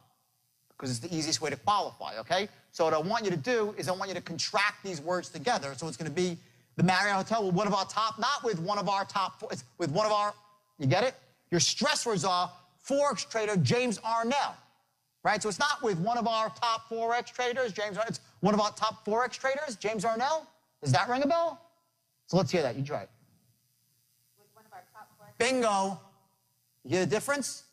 because it's the easiest way to qualify, okay? So what I want you to do is I want you to contract these words together. So it's going to be the Marriott Hotel with one of our top, not with one of our top, it's with one of our, you get it? Your stress words are Forex trader James Arnell, right? So it's not with one of our top Forex traders, James Arnell. It's one of our top Forex traders, James Arnell. Does that ring a bell? So let's hear that. You try it. With one of our top Forex. Bingo. You hear the difference?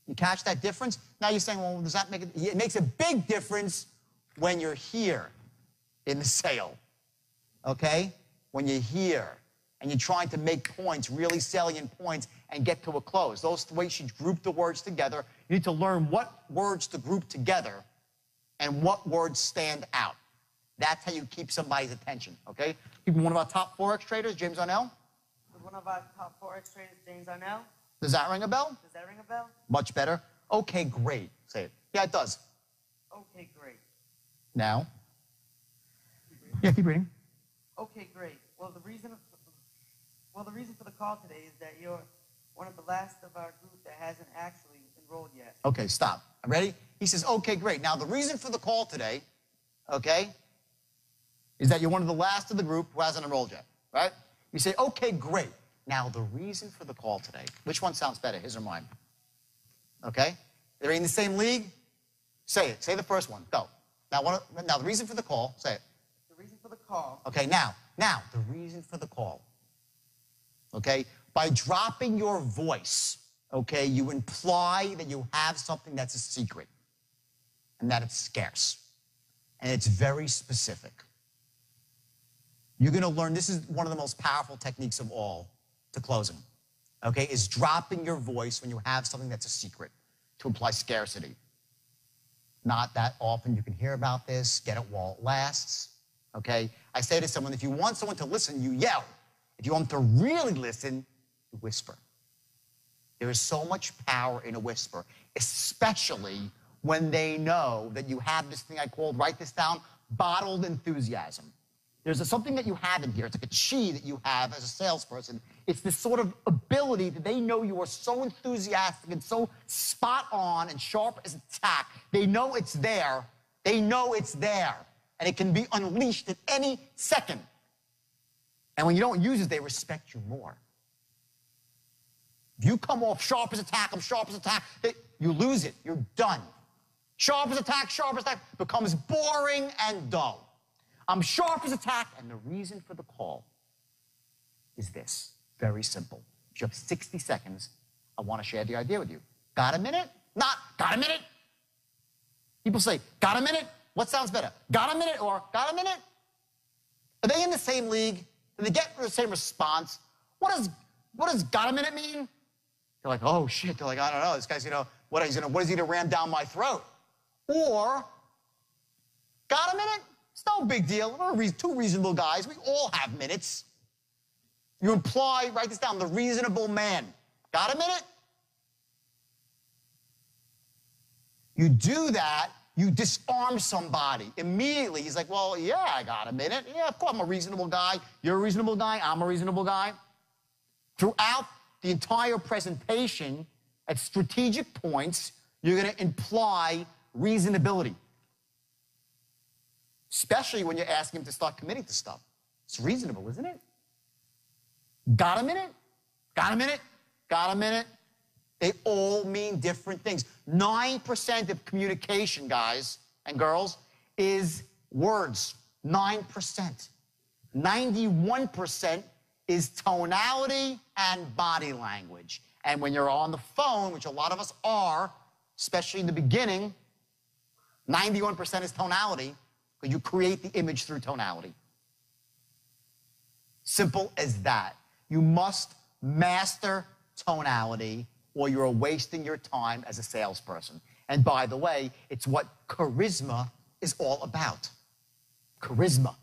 You catch that difference? Now you're saying, well, does that make it? It makes a big difference when you're here in the sale, okay? When you're here and you're trying to make points, really salient points, and get to a close. Those ways you group the words together. You need to learn what words to group together and what words stand out. That's how you keep somebody's attention, okay? Keep one of our top Forex traders, James Arnell. With one of our top Forex traders, James Arnell. Does that ring a bell? Does that ring a bell? Much better. Okay, great. Say it. Yeah, it does. Okay, great. Now. Yeah, keep reading. Okay, great. Well, the reason for the call today is that you're one of the last of our group that hasn't actually enrolled yet. Okay, stop. Ready? He says, okay, great. Now, the reason for the call today, okay, is that you're one of the last of the group who hasn't enrolled yet, right? You say, okay, great. Now, the reason for the call today, which one sounds better, his or mine? Okay? They're in the same league? Say it. Say the first one. Go. Now, the reason for the call, say it. The reason for the call. Okay, now, the reason for the call. Okay, by dropping your voice, okay, you imply that you have something that's a secret and that it's scarce and it's very specific. You're going to learn, this is one of the most powerful techniques of all to closing, okay, is dropping your voice when you have something that's a secret to imply scarcity. Not that often you can hear about this. Get it while it lasts, okay? I say to someone, if you want someone to listen, you yell. If you want them to really listen, you whisper. There is so much power in a whisper, especially when they know that you have this thing I called, write this down, bottled enthusiasm. There's something that you have in here. It's like a chi that you have as a salesperson. It's this sort of ability that they know you are so enthusiastic and so spot on and sharp as a tack. They know it's there. They know it's there. And it can be unleashed at any second. And when you don't use it, they respect you more. If you come off sharp as a tack, I'm sharp as a tack, you lose it. You're done. Sharp as a tack becomes boring and dull. I'm sharp as a tack, and the reason for the call is this. Very simple. If you have 60 seconds, I want to share the idea with you. Got a minute? Not, got a minute? People say, got a minute? What sounds better? Got a minute or got a minute? Are they in the same league? Do they get the same response? What does got a minute mean? They're like, oh, shit. They're like, I don't know. This guy's, what is he going to ram down my throat? Or, got a minute? It's no big deal. We're two reasonable guys. We all have minutes. You imply, write this down, the reasonable man. Got a minute? You do that, you disarm somebody. Immediately, he's like, well, yeah, I got a minute. Yeah, of course, I'm a reasonable guy. You're a reasonable guy. I'm a reasonable guy. Throughout the entire presentation, at strategic points, you're going to imply reasonability. Especially when you're asking him to start committing to stuff. It's reasonable, isn't it? Got a minute? Got a minute? Got a minute? They all mean different things. 9% of communication, guys and girls, is words. 9%. 91% is tonality and body language. And when you're on the phone, which a lot of us are, especially in the beginning, 91% is tonality. You create the image through tonality. Simple as that. You must master tonality or you're wasting your time as a salesperson. And by the way, it's what charisma is all about. Charisma.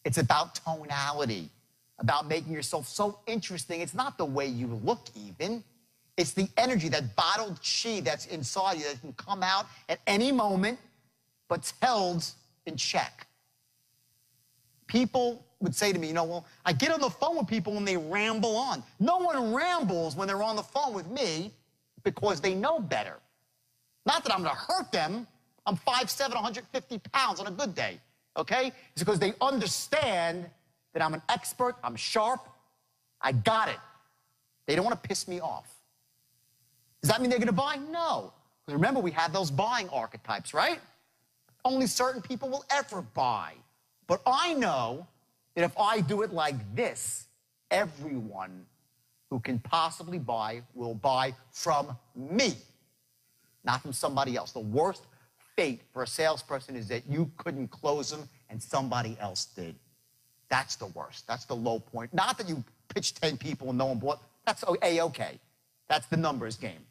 It's about tonality, about making yourself so interesting. It's not the way you look even. It's the energy, that bottled chi that's inside you that can come out at any moment, but it's held in check. People would say to me, well, I get on the phone with people and they ramble on. No one rambles when they're on the phone with me because they know better. Not that I'm going to hurt them. I'm 5'7", 150 pounds on a good day, okay? It's because they understand that I'm an expert, I'm sharp, I got it. They don't want to piss me off. Does that mean they're going to buy? No. Because remember, we have those buying archetypes, right? Only certain people will ever buy. But I know that if I do it like this, everyone who can possibly buy will buy from me, not from somebody else. The worst fate for a salesperson is that you couldn't close them and somebody else did. That's the worst. That's the low point. Not that you pitched 10 people and no one bought. That's A-okay. That's the numbers game,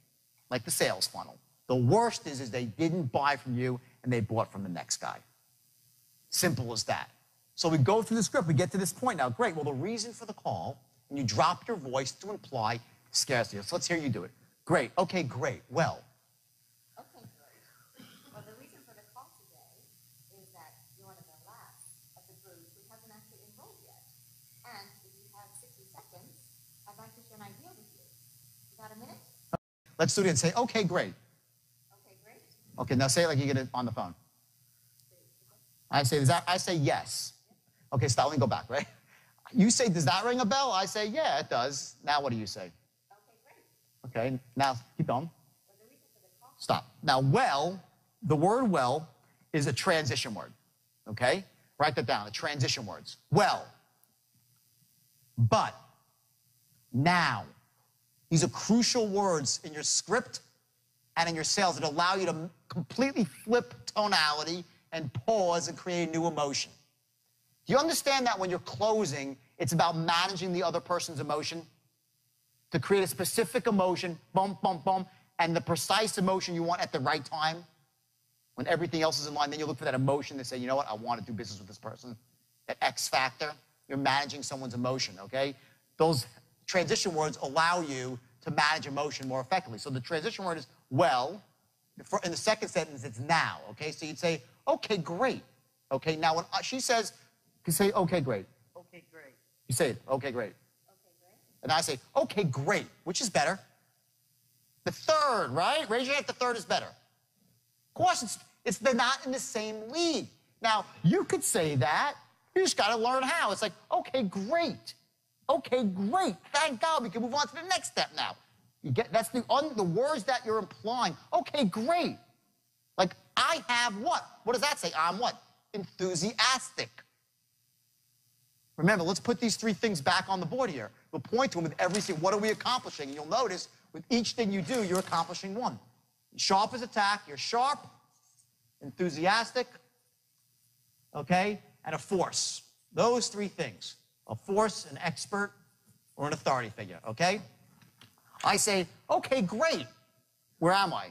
like the sales funnel. The worst is they didn't buy from you and they bought from the next guy. Simple as that. So we go through the script. We get to this point now. Great. Well, the reason for the call, and you drop your voice to imply scarcity. So let's hear you do it. Great. Okay, great. Well. Okay, great. Well, the reason for the call today is that you're one of the last of the group who hasn't actually enrolled yet. And if you have 60 seconds, I'd like to share an idea with you. You got a minute? Let's do it and say, okay, great. Okay, great. Okay, now say it like you get it on the phone. I say, I say yes. Okay, stop. Let me go back, right? You say, does that ring a bell? I say, yeah, it does. Now what do you say? Okay, great. Okay, now keep going. Well, the reason for the call. Stop. Now, well, the word well is a transition word, okay? Write that down, the transition words. Well, but, now. These are crucial words in your script and in your sales that allow you to completely flip tonality and pause and create a new emotion. Do you understand that when you're closing, it's about managing the other person's emotion? To create a specific emotion, boom, boom, boom, and the precise emotion you want at the right time, when everything else is in line, then you look for that emotion to say, you know what, I want to do business with this person. That X factor, you're managing someone's emotion, okay? Those transition words allow you to manage emotion more effectively. So the transition word is well. In the second sentence, it's now, okay? So you'd say, okay, great. Okay, now when she says, you say, okay, great. Okay, great. You say it, okay, great. Okay, great. And I say, okay, great, which is better? The third, right? Raise your hand if the third is better. Of course, they're not in the same league. Now, you could say that. You just got to learn how. It's like, okay, great. Okay, great. Thank God we can move on to the next step now. You get that's the words that you're implying. Okay, great. Like, I have what? What does that say? I'm what? Enthusiastic. Remember, let's put these three things back on the board here. We'll point to them with every single, what are we accomplishing? And you'll notice with each thing you do, you're accomplishing one. Sharp as attack, you're sharp, enthusiastic, okay, and a force. Those three things. A force, an expert, or an authority figure, okay? I say, okay, great. Where am I?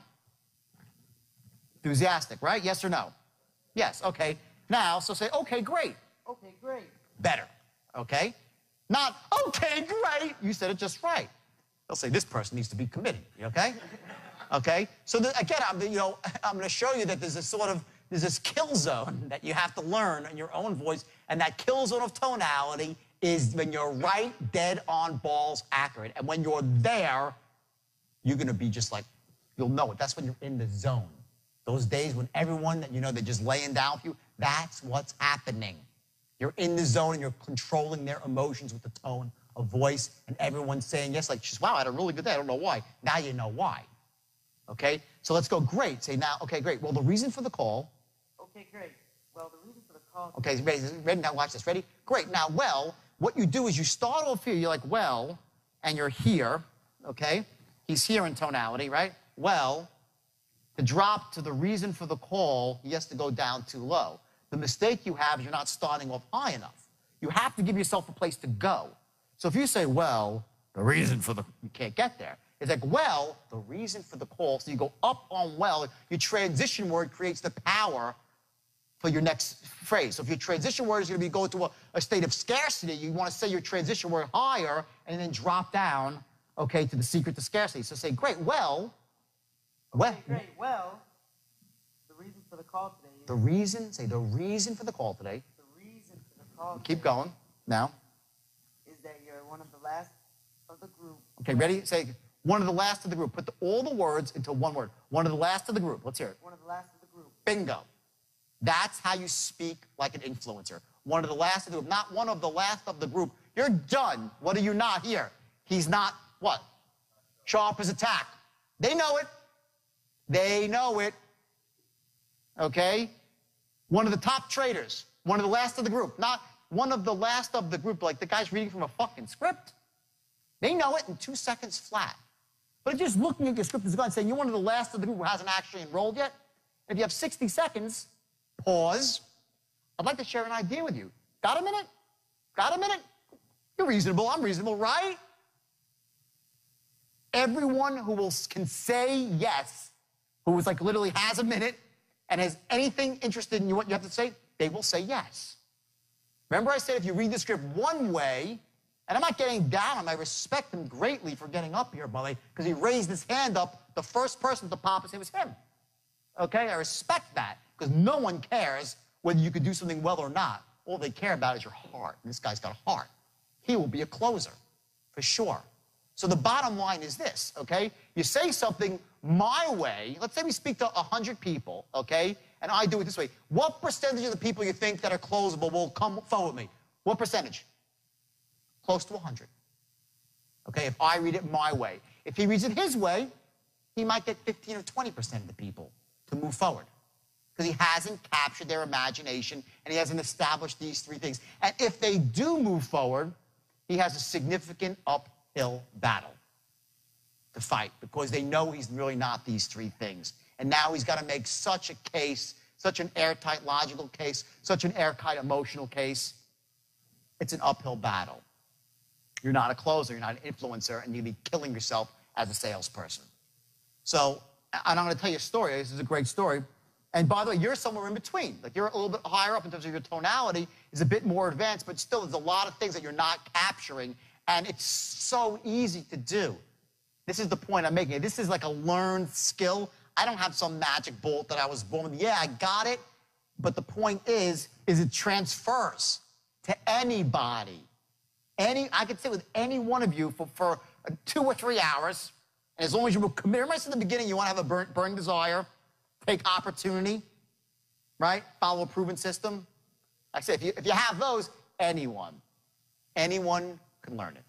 Enthusiastic, right? Yes or no? Yes, okay. Now, so say, okay, great. Okay, great. Better, okay? Not, okay, great. You said it just right. They'll say, this person needs to be committed, okay? Okay? So again, I'm going to show you that there's this kill zone that you have to learn in your own voice, and that kill zone of tonality is when you're right, dead on, balls accurate. And when you're there, you're going to be just like, you'll know it. That's when you're in the zone. Those days when everyone that you know, they're just laying down with you, that's what's happening. You're in the zone and you're controlling their emotions with the tone of voice, and everyone's saying yes, like, wow, I had a really good day. I don't know why. Now you know why. Okay? So let's go, great. Say now, okay, great. Well, the reason for the call. Okay, great. Well, the reason for the call. Okay, ready? Now watch this. Ready? Great. Now, well, what you do is you start off here. You're like, well, and you're here, okay? He's here in tonality, right? Well, to drop to the reason for the call, he has to go down too low. The mistake you have is you're not starting off high enough. You have to give yourself a place to go. So if you say, well, the reason for the, you can't get there. It's like, well, the reason for the call. So you go up on well. Your transition word creates the power for your next phrase. So if your transition word is going to be go to a state of scarcity, you want to say your transition word higher and then drop down, okay, to the secret to scarcity. So say, great, well. Okay, great, well, the reason for the call today is... The reason, say the reason for the call today. The reason for the call Keep going, now. Is that you're one of the last of the group. Okay, ready? Say, one of the last of the group. Put all the words into one word. One of the last of the group. Let's hear it. One of the last of the group. Bingo. That's how you speak like an influencer. One of the last of the group, not one of the last of the group. You're done. What are you not here? He's not, what? Sharp as attack. They know it. They know it. Okay? One of the top traders. One of the last of the group. Not one of the last of the group, like the guy's reading from a fucking script. They know it in 2 seconds flat. But if you're just looking at your script as and saying you're one of the last of the group who hasn't actually enrolled yet, if you have 60 seconds, pause. I'd like to share an idea with you. Got a minute? Got a minute? You're reasonable. I'm reasonable, right? Everyone who can say yes, who is like literally has a minute and has anything interested in what you have to say, they will say yes. Remember I said if you read the script one way, and I'm not getting down on him, I respect him greatly for getting up here, by the way, because he raised his hand up, the first person to pop his hand was him. Okay, I respect that, because no one cares whether you could do something well or not. All they care about is your heart, and this guy's got a heart. He will be a closer, for sure. So the bottom line is this, okay? You say something my way. Let's say we speak to 100 people, okay? And I do it this way. What percentage of the people you think that are closable will come forward with me? What percentage? Close to 100. Okay, if I read it my way. If he reads it his way, he might get 15 or 20% of the people to move forward. because he hasn't captured their imagination and he hasn't established these three things. And if they do move forward, he has a significant uphill battle to fight because they know he's really not these three things. And now he's got to make such a case, such an airtight logical case, such an airtight emotional case. It's an uphill battle. You're not a closer, you're not an influencer, and you'll be killing yourself as a salesperson. So, and I'm going to tell you a story. This is a great story. And by the way, you're somewhere in between. Like, you're a little bit higher up in terms of your tonality, is a bit more advanced, but still there's a lot of things that you're not capturing, and it's so easy to do. This is the point I'm making. This is like a learned skill. I don't have some magic bolt that I was born with. Yeah, I got it, but the point is it transfers to anybody. I could sit with any one of you for 2 or 3 hours, and as long as you will commit. Remember I said at the beginning, you want to have a burning desire, take opportunity, right? Follow a proven system. Like I said, if you have those, anyone can learn it.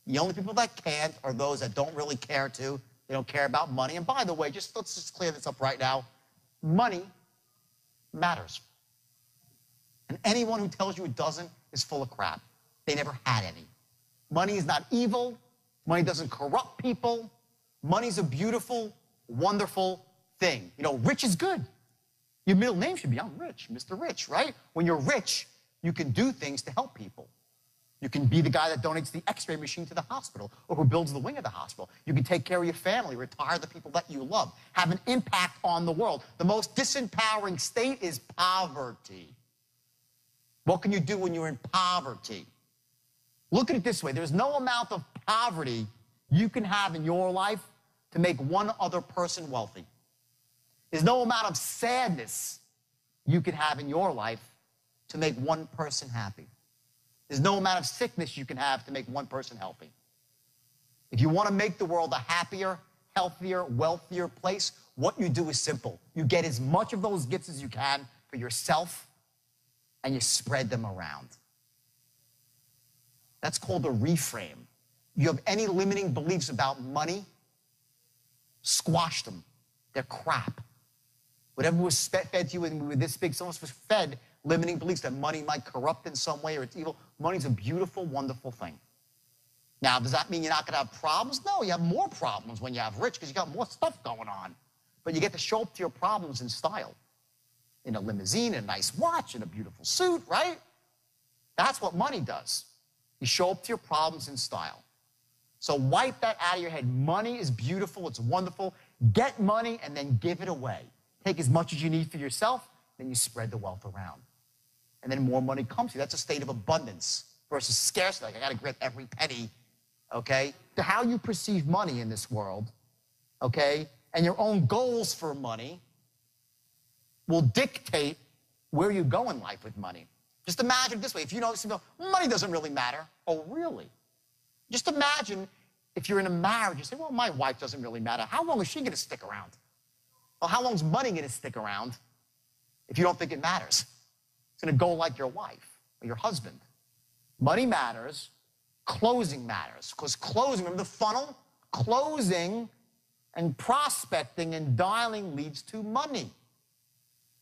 The only people that can't are those that don't really care to. They don't care about money. And by the way, let's just clear this up right now. Money matters. And anyone who tells you it doesn't is full of crap. They never had any. Money is not evil. Money doesn't corrupt people. Money's a beautiful, wonderful thing. You know, rich is good. Your middle name should be, I'm rich, Mr. Rich, right? When you're rich, you can do things to help people. You can be the guy that donates the x-ray machine to the hospital or who builds the wing of the hospital. You can take care of your family, retire the people that you love, have an impact on the world. The most disempowering state is poverty. What can you do when you're in poverty? Look at it this way. There's no amount of poverty you can have in your life to make one other person wealthy. There's no amount of sadness you can have in your life to make one person happy. There's no amount of sickness you can have to make one person healthy. If you want to make the world a happier, healthier, wealthier place, what you do is simple. You get as much of those gifts as you can for yourself, and you spread them around. That's called a reframe. You have any limiting beliefs about money, squash them. They're crap. Whatever was fed to you when we were this big, someone was fed limiting beliefs that money might corrupt in some way or it's evil. Money's a beautiful, wonderful thing. Now, does that mean you're not going to have problems? No, you have more problems when you have rich because you got more stuff going on. But you get to show up to your problems in style. In a limousine, in a nice watch, in a beautiful suit, right? That's what money does. You show up to your problems in style. So wipe that out of your head. Money is beautiful. It's wonderful. Get money and then give it away. Take as much as you need for yourself, then you spread the wealth around. And then more money comes to you. That's a state of abundance versus scarcity. Like, I got to grip every penny, okay? To how you perceive money in this world, okay, and your own goals for money will dictate where you go in life with money. Just imagine it this way. If you know, money doesn't really matter. Oh, really? Just imagine if you're in a marriage, you say, well, my wife doesn't really matter. How long is she going to stick around? Well, how long is money going to stick around if you don't think it matters? It's going to go like your wife or your husband. Money matters. Closing matters. Because closing, remember the funnel? Closing and prospecting and dialing leads to money.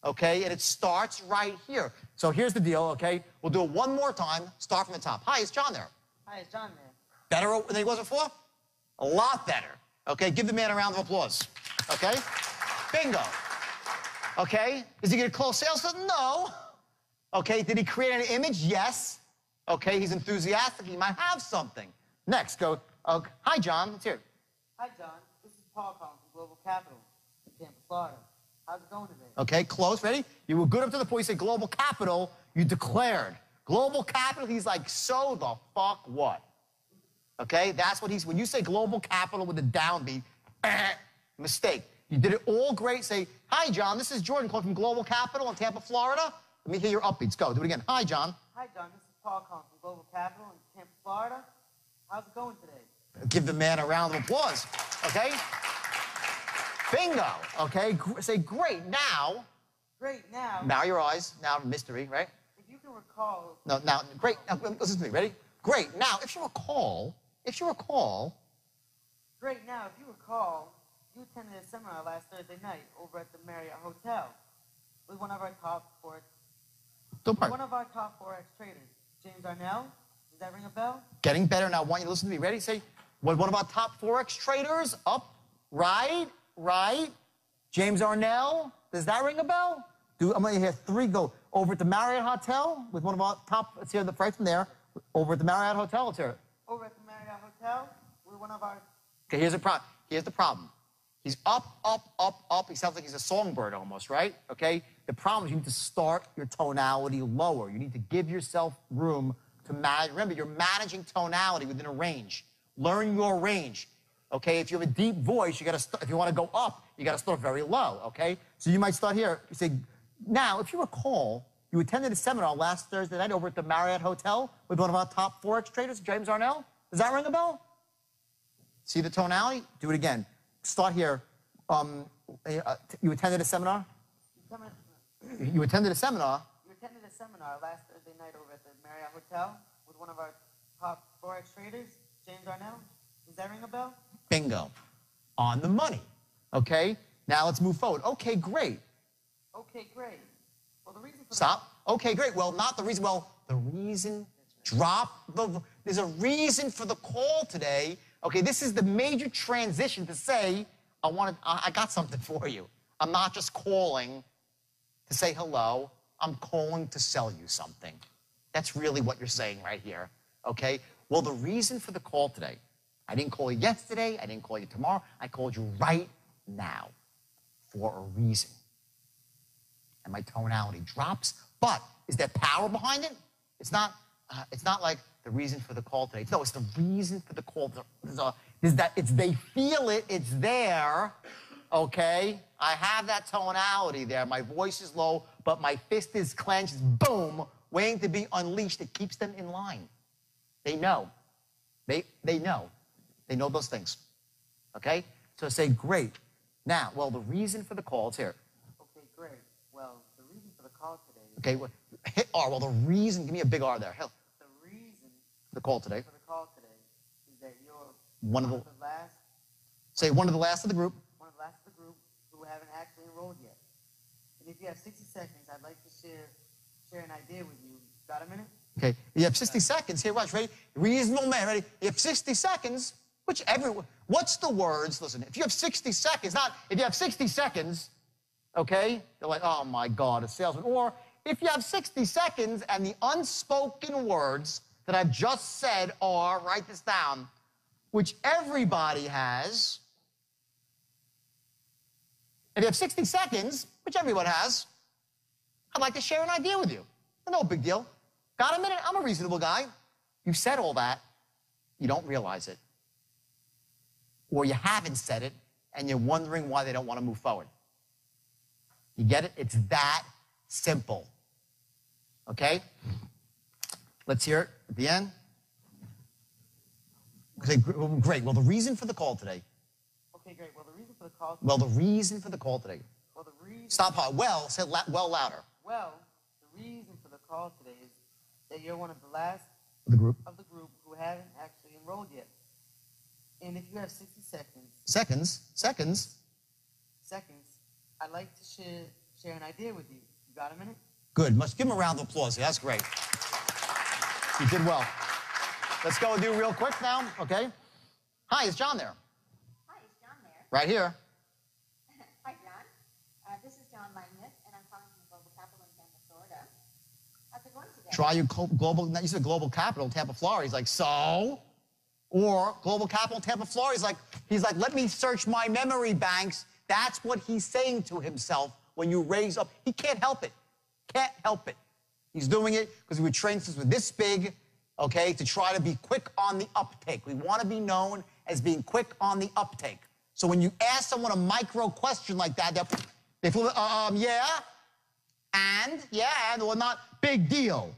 Okay? And it starts right here. So here's the deal, okay? We'll do it one more time. Start from the top. Hi, is John there? Hi, it's John there. Better than he was before? A lot better. Okay? Give the man a round of applause. Okay? Bingo. Okay? Is he going to close sales? No. Okay? Did he create an image? Yes. Okay? He's enthusiastic. He might have something. Next, go. Hi, John. Let's hear it. Hi, John. This is Paul calling from Global Capital in Tampa, Florida. How's it going today? Okay, close. Ready? You were good up to the point you said Global Capital. You declared. Global Capital, he's like, so the fuck what? Okay? That's what when you say Global Capital with a downbeat, mistake. You did it all great. Say, hi, John. This is Jordan calling from Global Capital in Tampa, Florida. Let me hear your upbeats. Go. Do it again. Hi, John. Hi, John. This is Paul calling from Global Capital in Tampa, Florida. How's it going today? Give the man a round of applause. Okay? Bingo. Okay? Say, great. Now. Great. Now. Now your eyes. Now mystery, right? If you can recall. No, now, great. Now, listen to me. Ready? Great. Now, if you recall. Great. Now, if you recall, you attended a seminar last Thursday night over at the Marriott Hotel with one of our top forex traders, James Arnell. Does that ring a bell? Getting better now. I want you to listen to me. Ready? Say, one of our top forex traders. Up, right. James Arnell. Does that ring a bell? I'm going to hear three go. Over at the Marriott Hotel with one of our top, let's hear the right from there. Over at the Marriott Hotel, let's hear it. Over at the Marriott Hotel with one of our... Okay, here's the problem. He's up. He sounds like he's a songbird almost, right? Okay? The problem is you need to start your tonality lower. You need to give yourself room to manage. Remember, you're managing tonality within a range. Learn your range. Okay? If you have a deep voice, if you want to go up, you got to start very low, okay? So you might start here. You say, now, if you recall, you attended a seminar last Thursday night over at the Marriott Hotel with one of our top forex traders, James Arnell. Does that ring a bell? See the tonality? Do it again. Start here. You attended a seminar? You attended a seminar? You attended a seminar last Thursday night over at the Marriott Hotel with one of our top forex traders, James Arnell. Does that ring a bell? Bingo. On the money. Okay? Now let's move forward. Okay, great. Okay, great. Well, the reason for... Stop. Okay, great. Well, not the reason. Well, the reason... There's a reason for the call today. Okay, this is the major transition to say, I got something for you. I'm not just calling to say hello. I'm calling to sell you something. That's really what you're saying right here. Okay? Well, the reason for the call today, I didn't call you yesterday. I didn't call you tomorrow. I called you right now for a reason. And my tonality drops. But is there power behind it? It's not like the reason for the call today. No, it's the reason for the call. They feel it. It's there. Okay? I have that tonality there. My voice is low, but my fist is clenched. Boom. Waiting to be unleashed. It keeps them in line. They know. They know. They know those things. Okay? So say, great. Now, well, the reason for the call is here. Okay, great. Well, the reason for the call today is... Okay, well, hit R. Well, the reason, give me a big R there. Hell. The reason for the call today. For the call today is that you're one of the last... Say one of the last of the group. One of the last of the group who haven't actually enrolled yet. And if you have 60 seconds, I'd like to share an idea with you. Got a minute? Okay, you have 60 seconds. Here, watch, ready? Reasonable man, ready? You have 60 seconds, which what's the words? Listen, if you have 60 seconds, if you have 60 seconds, okay, they're like, oh my God, a salesman. Or if you have 60 seconds and the unspoken words that I've just said are, write this down, which everybody has. If you have 60 seconds, which everyone has, I'd like to share an idea with you. No big deal. Got a minute? I'm a reasonable guy. You've said all that. You don't realize it. Or you haven't said it, and you're wondering why they don't want to move forward. You get it? It's that simple. Okay? Let's hear it at the end. Okay, great. Well, the reason for the call today. Okay, great. Well, the reason for the call today. Well, the reason for the call today. Well, the reason... Stop hard. Well, say well louder. Well, the reason for the call today is that you're one of the last of the group who haven't actually enrolled yet. And if you have 60 seconds... Seconds, I'd like to share an idea with you. You got a minute? Good. Must give him a round of applause. That's great. You did well. Let's go and do real quick now, okay? Hi, is John there? Hi, is John there? Right here. Hi, John. This is John Langmuth, and I'm calling from Global Capital in Tampa, Florida. How's it going today? Try your global, you said Global Capital, Tampa, Florida. He's like, so? Or Global Capital, Tampa, Florida. He's like, let me search my memory banks. That's what he's saying to himself when you raise up. He can't help it. Can't help it. He's doing it because we were trained since we're this big, okay, to try to be quick on the uptake. We want to be known as being quick on the uptake. So when you ask someone a micro question like that, they feel, yeah, or not, big deal.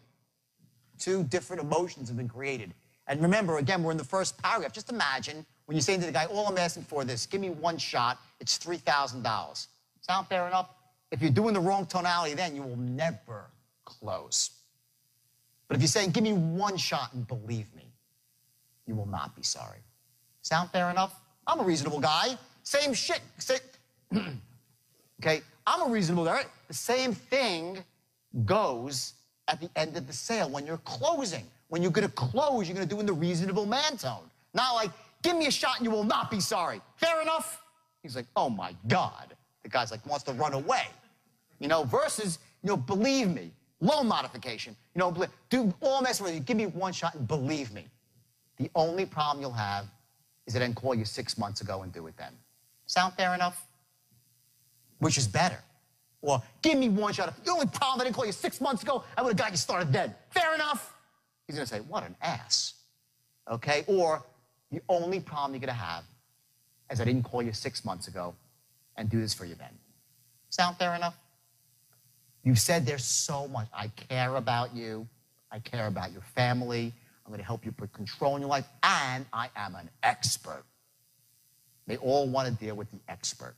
Two different emotions have been created. And remember, again, we're in the first paragraph. Just imagine when you're saying to the guy, all I'm asking for this, give me one shot, it's $3,000. Sound fair enough? If you're doing the wrong tonality, then you will never close. But if you're saying, give me one shot and believe me, you will not be sorry. Sound fair enough? I'm a reasonable guy. Same shit. Okay? I'm a reasonable guy, right? The same thing goes at the end of the sale when you're closing. When you're going to close, you're going to do it in the reasonable man tone. Not like, give me a shot and you will not be sorry. Fair enough? He's like, oh my God. The guy's like, wants to run away. You know, versus, you know, believe me. Loan modification. You know, do all mess with you. Give me one shot and believe me. The only problem you'll have is I didn't call you 6 months ago and do it then. Sound fair enough? Which is better. Or give me one shot. The only problem I didn't call you 6 months ago, I would have got you started then. Fair enough? He's going to say, what an ass. Okay? Or the only problem you're going to have is I didn't call you 6 months ago and do this for you then. Sound fair enough? You've said there's so much. I care about you. I care about your family. I'm going to help you put control in your life. And I am an expert. They all want to deal with the expert.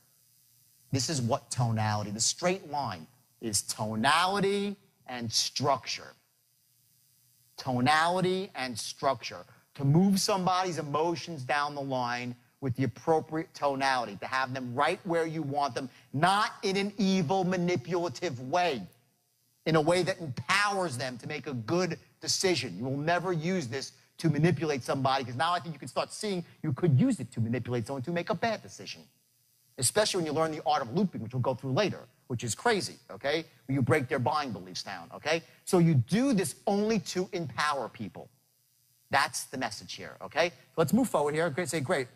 This is what tonality, the straight line, is tonality and structure. Tonality and structure. To move somebody's emotions down the line with the appropriate tonality, to have them right where you want them, not in an evil, manipulative way, in a way that empowers them to make a good decision. You will never use this to manipulate somebody, because now I think you can start seeing you could use it to manipulate someone to make a bad decision, especially when you learn the art of looping, which we'll go through later, which is crazy, okay? Where you break their buying beliefs down, okay? So you do this only to empower people. That's the message here, okay? So let's move forward here. Great, say great.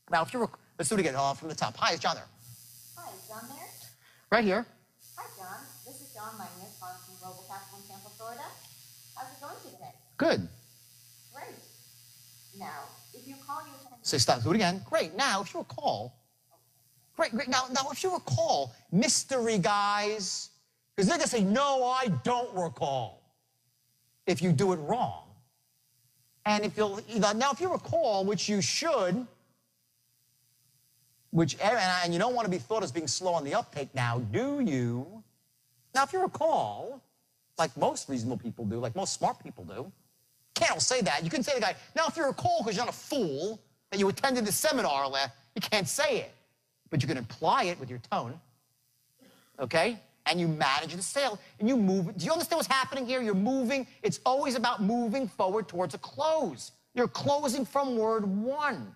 Now, if you're, let's do it again from the top. Hi, is John there? Hi, is John there? Right here. Hi, John. This is John Magnus, calling from Global Capital in Tampa, Florida. How's it going today? Good. Great. Now, if you call your attention... Say stop. Do it again. Great. Now, if you recall... Great, great. Now, if you recall, mystery guys, because they're going to say, no, I don't recall, if you do it wrong. And if you'll... Now, if you recall, which you should... and you don't want to be thought as being slow on the uptake now, do you? Now, if you recall, like most reasonable people do, like most smart people do, can't say that. You can say to the guy, now, if you recall, because you're not a fool, that you attended the seminar last, you can't say it. But you can imply it with your tone, okay? And you manage the sale, and you move. Do you understand what's happening here? You're moving. It's always about moving forward towards a close. You're closing from word one,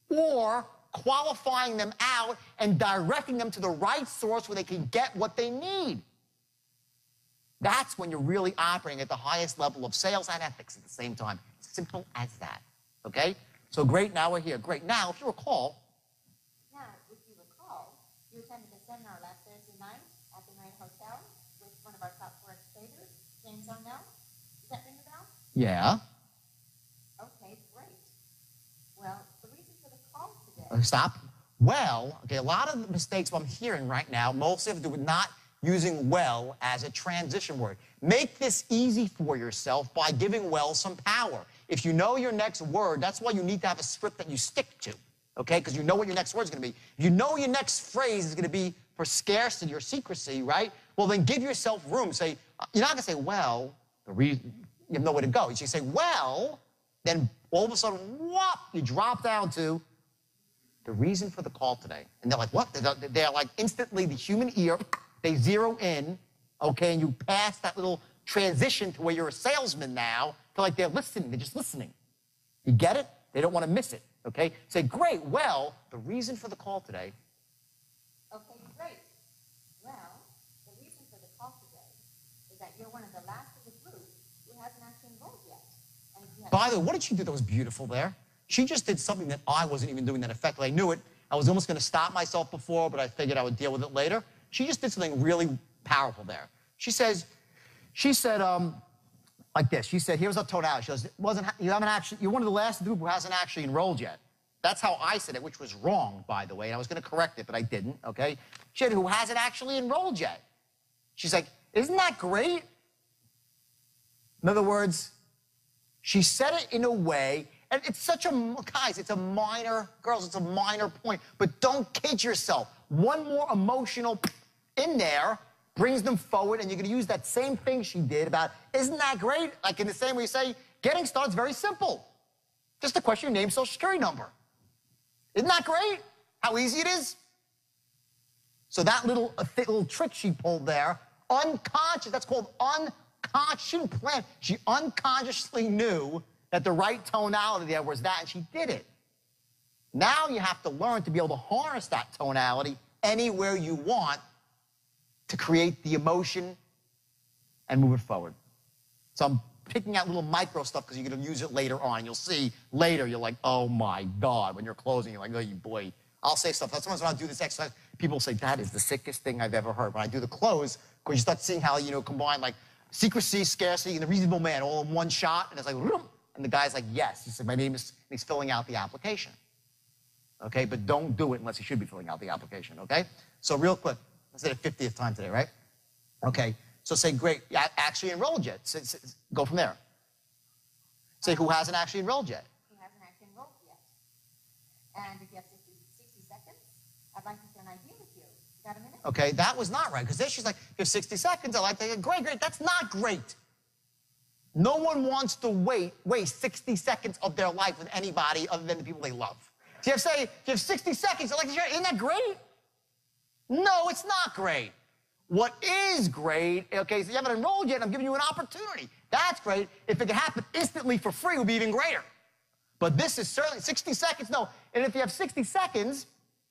or qualifying them out and directing them to the right source where they can get what they need. That's when you're really operating at the highest level of sales and ethics at the same time. Simple as that, okay? So great, now we're here. Great. Now, if you recall... Now, if you recall, you attended a seminar last Thursday night at the Marriott Hotel with one of our top forex traders, James Arnell. Does that ring a bell? Yeah. Okay, great. Well, the reason for the call today... Stop. Well, okay, a lot of the mistakes I'm hearing right now mostly have to do with not using well as a transition word. Make this easy for yourself by giving well some power. If you know your next word, that's why you need to have a script that you stick to, okay? Because you know what your next word is going to be. If you know your next phrase is going to be for scarcity or secrecy, right? Well, then give yourself room. Say, you're not going to say, well, you have nowhere to go. You should say, well, then all of a sudden, whoop, you drop down to the reason for the call today. And they're like, what? They're like instantly the human ear, they zero in, okay, and you pass that little transition to where you're a salesman now, to like they're listening, they're just listening. You get it? They don't want to miss it, okay? Say, great, well, the reason for the call today. Okay, great. Well, the reason for the call today is that you're one of the last of the group who hasn't actually enrolled yet. And you have... By the way, what did she do that was beautiful there? She just did something that I wasn't even doing that effectively. I knew it. I was almost going to stop myself before, but I figured I would deal with it later. She just did something really powerful there. She said, like this. She said, here's a tonality. She goes, you're one of the last of the group who hasn't actually enrolled yet. That's how I said it, which was wrong, by the way. And I was going to correct it, but I didn't, okay? She said, who hasn't actually enrolled yet. She's like, isn't that great? In other words, she said it in a way, and it's such a, guys, it's a minor, girls, it's a minor point, but don't kid yourself. One more emotional in there brings them forward, and you're going to use that same thing she did about, isn't that great? Like in the same way you say, getting started's very simple. Just a question of your name, social security number. Isn't that great? How easy it is? So that little trick she pulled there, unconscious, that's called unconscious. She didn't plan. She unconsciously knew that the right tonality there was that, and she did it. Now you have to learn to be able to harness that tonality anywhere you want to create the emotion and move it forward. So I'm picking out little micro stuff because you're going to use it later on. You'll see later, you're like, oh my God. When you're closing, you're like, oh boy. I'll say stuff. Sometimes when I do this exercise, people say, that is the sickest thing I've ever heard. When I do the close, because you start seeing how, combine like secrecy, scarcity, and the reasonable man all in one shot. And it's like, and the guy's like, yes. He said, my name is, and he's filling out the application. Okay, but don't do it unless you should be filling out the application, okay? So real quick, I said it 50th time today, right? Okay, so say, great, actually enrolled yet. Go from there. Say, who hasn't actually enrolled yet? Who hasn't actually enrolled yet? And if you have 60 seconds, I'd like to share an idea with you. You got a minute? Okay, that was not right, because then she's like, you have 60 seconds, I like that. Great, that's not great. No one wants to waste 60 seconds of their life with anybody other than the people they love. So you have 60 seconds, I like to share, isn't that great? No, it's not great. What is great, okay, so you haven't enrolled yet, I'm giving you an opportunity. That's great. If it could happen instantly for free, it would be even greater. But this is certainly 60 seconds, no. And if you have 60 seconds,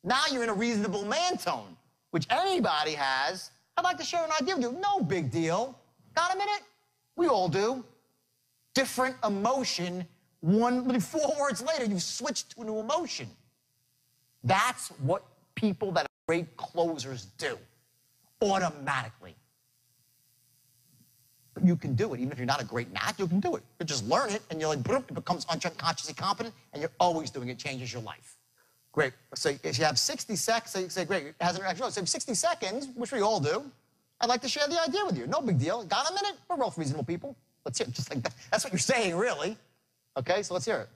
now you're in a reasonable man tone, which anybody has. I'd like to share an idea with you. No big deal. Got a minute? We all do. Different emotion. 4 words later, you've switched to a new emotion. That's what people that are great closers do, automatically. But you can do it. Even if you're not a great knack, you can do it. You just learn it, and you're like, boom, it becomes unconsciously competent, and you're always doing it. Changes your life. Great. So if you have 60 seconds, say, great, it hasn't actually, so 60 seconds, which we all do, I'd like to share the idea with you. No big deal. Got a minute? We're both reasonable people. Let's hear it. Just like that. That's what you're saying, really. Okay, so let's hear it.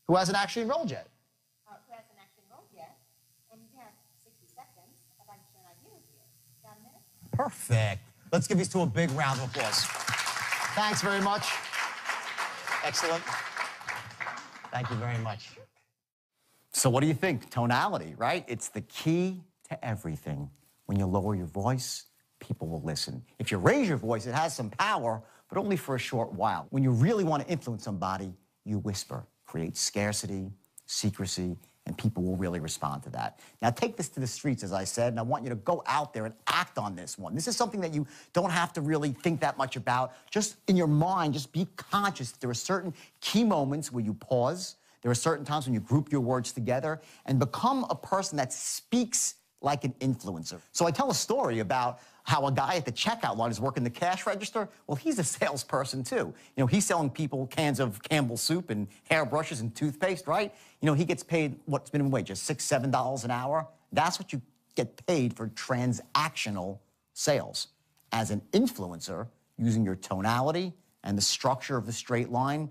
Who hasn't actually enrolled yet? Who hasn't actually enrolled yet? And if you have 60 seconds, I'd like to share an idea with you. Got a minute? Perfect. Let's give these two a big round of applause. Thanks very much. Excellent. Thank you very much. So what do you think? Tonality, right? It's the key to everything. When you lower your voice, people will listen. If you raise your voice, it has some power, but only for a short while. When you really want to influence somebody, you whisper. Create scarcity, secrecy, and people will really respond to that. Now take this to the streets, as I said, and I want you to go out there and act on this one. This is something that you don't have to really think that much about. Just in your mind, just be conscious. There are certain key moments where you pause. There are certain times when you group your words together and become a person that speaks like an influencer. So I tell a story about how a guy at the checkout line is working the cash register. Well, he's a salesperson too. He's selling people cans of Campbell's soup and hairbrushes and toothpaste, right? He gets paid, what's minimum wage, just $6, $7 an hour? That's what you get paid for transactional sales. As an influencer, using your tonality and the structure of the straight line,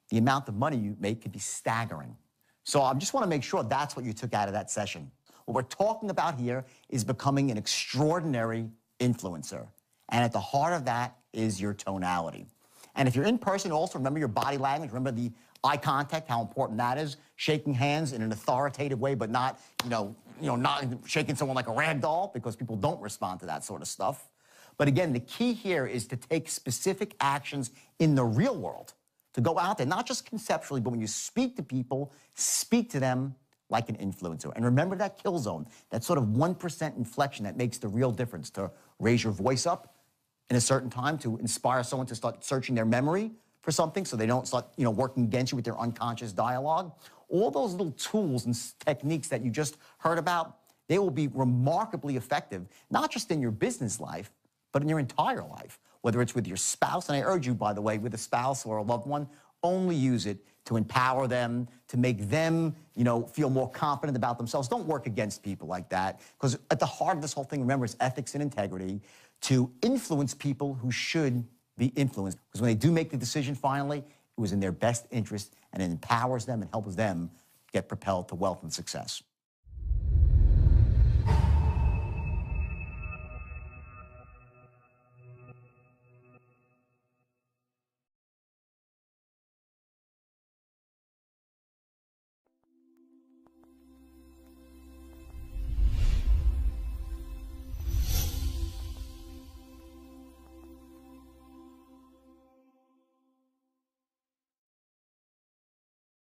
the amount of money you make could be staggering. So I just want to make sure that's what you took out of that session. What we're talking about here is becoming an extraordinary influencer. And at the heart of that is your tonality. And if you're in person, also remember your body language, remember the eye contact, how important that is. Shaking hands in an authoritative way, but not, not shaking someone like a rag doll, because people don't respond to that sort of stuff. But again, the key here is to take specific actions in the real world, to go out there, not just conceptually, but when you speak to people, speak to them like an influencer. And remember that kill zone, that sort of 1% inflection that makes the real difference, to raise your voice up in a certain time, to inspire someone to start searching their memory for something so they don't start, working against you with their unconscious dialogue. All those little tools and techniques that you just heard about, they will be remarkably effective, not just in your business life, but in your entire life, whether it's with your spouse. And I urge you, by the way, with a spouse or a loved one, only use it to empower them, to make them, feel more confident about themselves. Don't work against people like that, because at the heart of this whole thing, remember, is ethics and integrity, to influence people who should be influenced. Because when they do make the decision finally, it was in their best interest, and it empowers them and helps them get propelled to wealth and success.